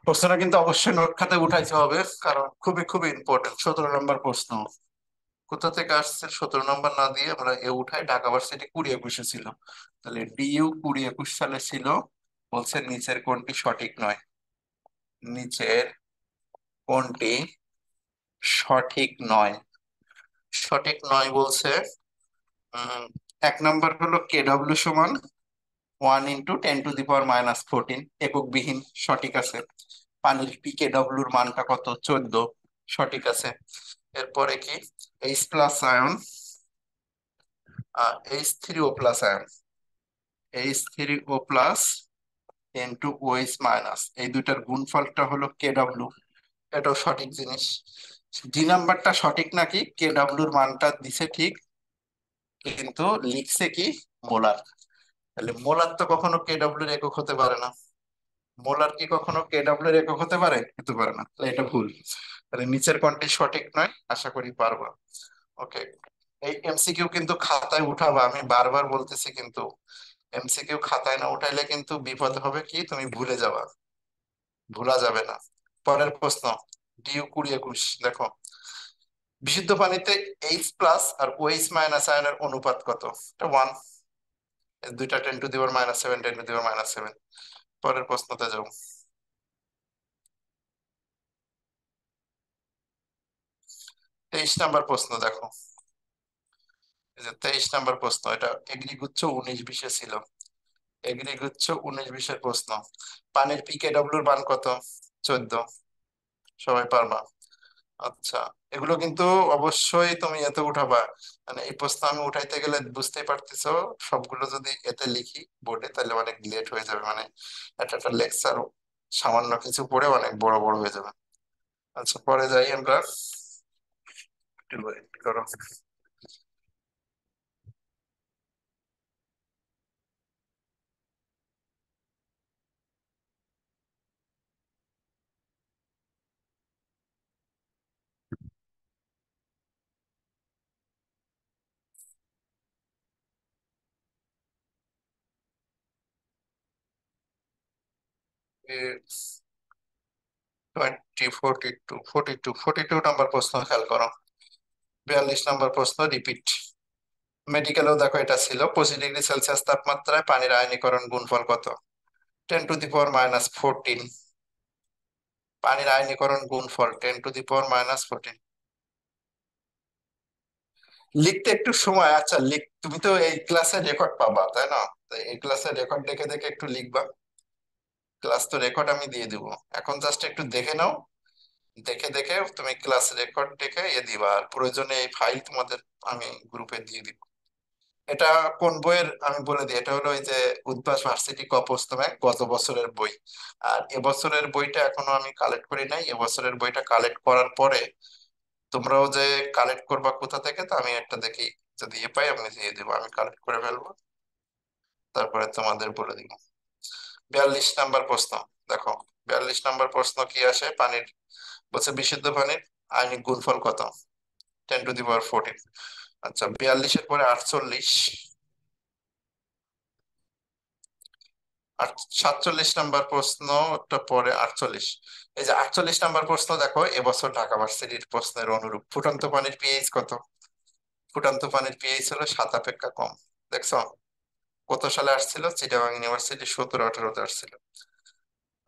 প্রশ্নটা কিন্তু অবশ্যই নোট খাতায় উঠাইতে হবে, কারণ খুবই খুবই ইম্পর্টেন্ট। 17 নম্বর প্রশ্ন। কোথা থেকে আসছে? 17 নম্বর না দিয়ে আমরা এ উঠাই, ঢাকা ভার্সিটি 2021-এ ছিল, তাহলে ডিইউ 2021 সালে ছিল। বলছে নিচের কোনটি সঠিক নয়? নিচের কোনটি সঠিক নয়? সঠিক নয় বলছে, 1 নম্বর হলো কেডব্লিউ সমান 1 × 10⁻⁻14, একক বিহীন, সঠিক আছে। পানির পিকেডব্লিউর মানটা কত? 14, সঠিক আছে। এরপরে কি? H plus ion, H3O plus ion, H3O plus into OH minus, এই দুইটার গুণফলটা হলো কেডব্লিউ, এটাও সঠিক জিনিস। ডি নাম্বারটা সঠিক নাকি? কেডব্লিউর মানটা দিছে ঠিক, কিন্তু লিখছে কি মোলার। তাহলে মোলার তো কখনো কেডব্লিউর একক হতে পারে না। মোলার কি কখনো কেডব্লিউর একক হতে পারে? হতে পারে না, তাহলে এটা ভুল। তাহলে নিচের কোনটি সঠিক নয়? আশা করি পারবা। ওকে, এই এমসিকিউ কিন্তু খাতায় উঠাবা, আমি বারবার বলতেছি কিন্তু। এমসিকিউ খাতায় না উঠাইলে কিন্তু বিপদ হবে, কি তুমি ভুলে যাবা, ভোলা যাবে না। পরের প্রশ্ন, ডিউ 2021, দেখো বিশুদ্ধ পানিতে এইচ প্লাস আর ওএইচ মাইনাস আয়নের অনুপাত কত? এটা 1, দুইটা 10⁻⁻7, 10⁻⁷। পরের প্রশ্নতে যাও। 23 নম্বর প্রশ্ন দেখো, এই যে 23 নম্বর প্রশ্ন, এটা এগ্রিগুচ্ছ 19-20-এ ছিল। এগ্রিগুচ্ছ 19-20-এর প্রশ্ন। পানির পিকেডব্লিউর মান কত? 14, সবাই পারবা। আচ্ছা, এগুলো কিন্তু অবশ্যই তুমি এতে উঠাবা। মানে এই প্রশ্ন আমি উঠাইতে গেলে বুঝতেই পারতেছো, সবগুলো যদি এতে লিখি বোর্ডে তাহলে অনেক লেট হয়ে যাবে, মানে একটা একটা লেকচার সামান্য কিছু পড়ে অনেক বড় বড় হয়ে যাবে। আচ্ছা, পরে যাই আমরা, একটু wait করো। 42 নম্বর প্রশ্ন খেয়াল করো। 42 নম্বর প্রশ্ন রিপিট। মেডিকেলেও দেখো এটা ছিল, 25 ডিগ্রি সেলসিয়াস তাপমাত্রায় পানির আয়নীকরণ গুণফল কত? 10⁻⁻14। পানির আয়নীকরণ গুণফল 10⁻⁻14। লিখতে একটু সময়, আচ্ছা তুমি তো এই ক্লাসের রেকর্ড পাবা তাই না? তো এই ক্লাসের রেকর্ড দেখে দেখে একটু লিখবা। ক্লাস তো রেকর্ড আমি দিয়ে দিব, এখন জাস্ট একটু দেখে নাও, দেখে দেখে তুমি ক্লাস রেকর্ড দেখে দিবা, আর প্রয়োজনে এই ফাইল তোমাদের আমি গ্রুপে দিয়ে দিব। এটা কোন বইয়ের আমি বলে দিই, এটা হলো এই যে উদ্ভাস ভার্সিটি ক প্রশ্ন ব্যাংক গত বছরের বই। আর এবছরের বইটা এখনো আমি কালেক্ট করি নাই, এবছরের বইটা কালেক্ট করার পরে তোমরাও যে কালেক্ট করবা কোথা থেকে, তো আমি একটা দেখি, যদি পাই আমি দিয়ে দেবো, আমি কালেক্ট করে ফেলবো, তারপরে তোমাদের বলে দিব। 42 নম্বর প্রশ্ন দেখো, 42 নম্বর প্রশ্ন কি আসে? পানির, বলছে বিশুদ্ধ পানির আয়নিক গুণফল কত? 10⁻14। আচ্ছা, 42-এর পরে 48, আর 47 নম্বর প্রশ্নটা পরে 48। এই যে 48 নম্বর প্রশ্ন দেখো, এবছর ঢাকা ভার্সিটির প্রশ্নের অনুরূপ, ফুটন্ত পানির পিএইচ কত? ফুটন্ত পানির পিএইচ হলো 7 অপেক্ষা কম, দেখছো? কত সালে আসছিল? চিটাগাং ইউনিভার্সিটি 17-18-তে আসছিল।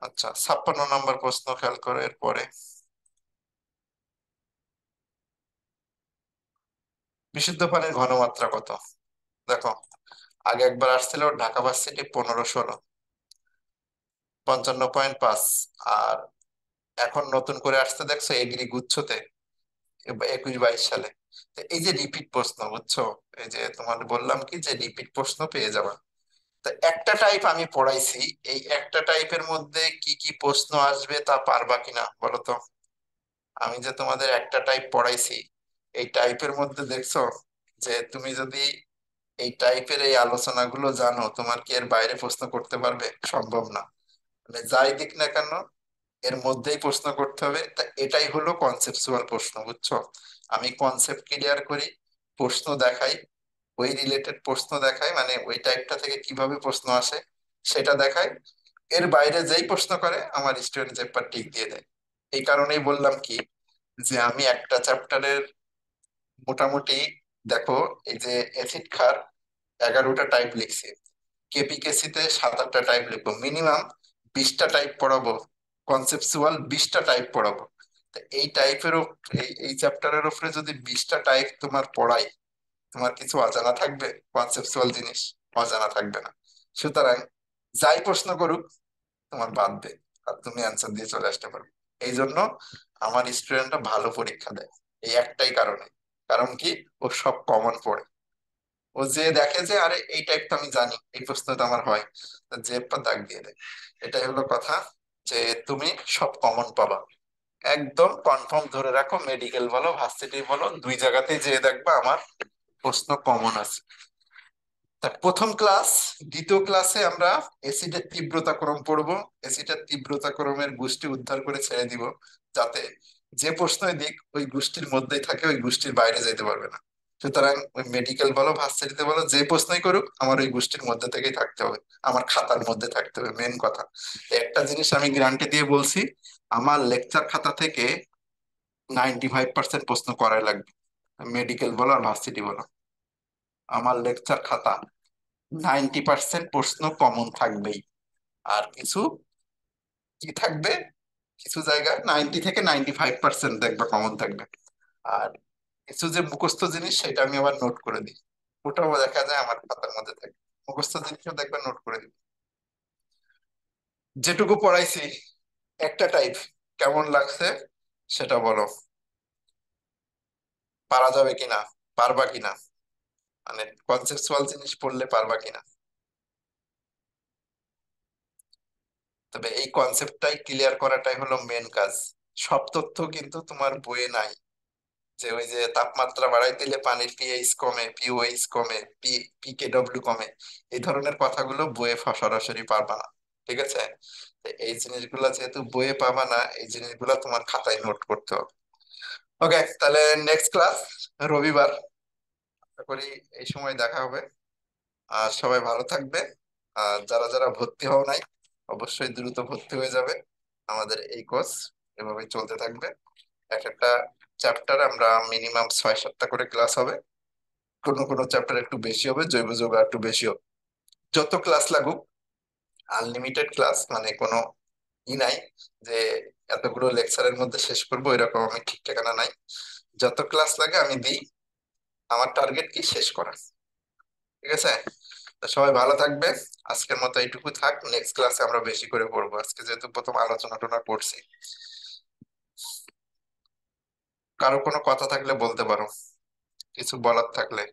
আচ্ছা, 56 নম্বর প্রশ্ন খেয়াল করো এরপরে। বিশুদ্ধ পানির ঘনমাত্রা কত? দেখো, আগে একবার আসছিল ঢাকা ভার্সিটি 15-16, 55.5। আর এখন নতুন করে আসতে দেখছো এগ্রি গুচ্ছতে 21-22 সালে। তো এই যে রিপিট প্রশ্ন, বুঝছো? এই যে তোমার বললাম কি যে রিপিট প্রশ্ন পেয়ে যাবা। তো একটা টাইপ আমি পড়াইছি, এই একটা টাইপের মধ্যে কি কি প্রশ্ন আসবে তা পারবা কিনা বলো তো। আমি যে তোমাদের একটা টাইপ পড়াইছি, এই টাইপের মধ্যে দেখছো যে তুমি যদি এই টাইপের এই আলোচনাগুলো জানো, তোমার কি এর বাইরে প্রশ্ন করতে পারবে? সম্ভব না। মানে যাই দিক না কেন, এর মধ্যেই প্রশ্ন করতে হবে। তা এটাই হলো কনসেপচুয়াল প্রশ্ন, বুঝছো? আমি কনসেপ্ট ক্লিয়ার করি, প্রশ্ন দেখাই, ওই রিলেটেড প্রশ্ন দেখাই, মানে ওই টাইপটা থেকে কিভাবে প্রশ্ন আসে সেটা দেখাই। এর বাইরে যেই প্রশ্ন করে আমার স্টুডেন্ট চেপ্টার টিক দিয়ে দেয়। এই কারণেই বললাম কি যে আমি একটা চ্যাপ্টারের মোটামুটি, দেখো, এই যে অ্যাসিড ক্ষার 11টা টাইপ লিখছি, কেপিকেসি তে 7-8টা টাইপ লিখবো, মিনিমাম 20টা টাইপ পড়াবো, কনসেপচুয়াল 20টা টাইপ পড়াবো। তো এই টাইপের এই চ্যাপ্টারের উপরে যদি 20টা টাইপ তোমার পড়াই, তোমার কিছু অজানা থাকবে? কনসেপচুয়াল জিনিস অজানা থাকবে না। সুতরাং যাই প্রশ্ন করুক তোমার বাদ দে, আর তুমি অ্যান্সার দিয়ে চলে আসতে পারবে। এই জন্য আমার স্টুডেন্টরা ভালো পরীক্ষা দেয়, এই একটাই কারণে। কারণ কি, ও সব কমন পড়ে। ও যে দেখে যে আরে এই টাইপ তো আমি জানি, এই প্রশ্ন তো আমার হয়, তা যে দাগ দিয়ে দেয়। এটাই হলো কথা, যে তুমি সব কমন পাবা। একদম কনফার্ম ধরে রাখো, মেডিকেল বলো ভার্সিটি বলো, দুই জায়গাতেই যে দেখবা আমার প্রশ্ন কমন আছে। তা প্রথম ক্লাস, দ্বিতীয় ক্লাসে আমরা অ্যাসিডের তীব্রতা ক্রম পড়বো। অ্যাসিডের তীব্রতা ক্রমের গোষ্ঠী উদ্ধার করে ছেড়ে দিব, যাতে যে প্রশ্নই দিক ওই গোষ্ঠীর মধ্যেই থাকে, ওই গোষ্ঠীর বাইরে যেতে পারবে না। সুতরাং ওই মেডিকেল বলো ভার্সিটিতে বলো, যে প্রশ্নই করুক আমার ওই গোষ্ঠীর মধ্যে থেকেই থাকতে হবে, আমার খাতার মধ্যে থাকতে হবে, মেন কথা। তো একটা জিনিস আমি গ্যারান্টি দিয়ে বলছি, আমার লেকচার খাতা থেকে 95% প্রশ্ন করাই লাগবে, মেডিকেল বলো আর ভার্সিটি বলো। আমার লেকচার খাতা 90% প্রশ্ন কমন থাকবেই। আর কিছু কি থাকবে, কিছু জায়গায় 90 থেকে 95% দেখবা কমন থাকবে। আর কিছু যে মুখস্থ জিনিস সেটা আমি আবার নোট করে দিই, ওটাও দেখা যায় আমার খাতার মধ্যে থাকে। মুখস্থ জিনিসও দেখবা নোট করে দিই। যেটুকু পড়াইছি একটা টাইপ, কেমন লাগছে সেটা বলো, পারা যাবে কিনা, পারবা কিনা, মানে কনসেপচুয়াল জিনিস পড়লে পারবা কিনা। তবে এই কনসেপ্টটাই ক্লিয়ার করাটাই হলো মেন কাজ। সব তথ্য কিন্তু তোমার বইয়ে নাই, যে ওই যে তাপমাত্রা বাড়াই দিলে পানির পিএইচ কমে, পিওএইচ কমে, পিকেডব্লিউ কমে, এই ধরনের কথাগুলো বইয়ে সরাসরি পারবা না। ঠিক আছে? তো এই জিনিসগুলো যেহেতু বইয়ে পাবা না, এই জিনিসগুলো তোমার খাতায় নোট করতে হবে। ওকে, তাহলে নেক্সট ক্লাস রবিবার, আশা করি এই সময় দেখা হবে। আর সবাই ভালো থাকবে। আর যারা যারা ভর্তি হও নাই, অবশ্যই দ্রুত ভর্তি হয়ে যাবে। আমাদের এই কোর্স এভাবে চলতে থাকবে। এক একটা চ্যাপ্টার আমরা মিনিমাম 6-7টা করে ক্লাস হবে। কোনো কোনো চ্যাপ্টার একটু বেশি হবে, জৈব যৌগ আর একটু বেশি হবে। যত ক্লাস লাগুক, আনলিমিটেড ক্লাস, মানে কোনো নাই যে এতগুলো লেকচারের মধ্যে শেষ করবো, এরকম আমি ঠিক ঠিকানা নাই। যত ক্লাস লাগে আমি দিই, আমার টার্গেট কি শেষ করা। ঠিক আছে? তো সবাই ভালো থাকবে। আজকের মতো এইটুকু থাক, নেক্সট ক্লাসে আমরা বেশি করে পড়বো, আজকে যেহেতু প্রথম আলোচনা টোনা করছি। কারো কোনো কথা থাকলে বলতে পারো, কিছু বলার থাকলে।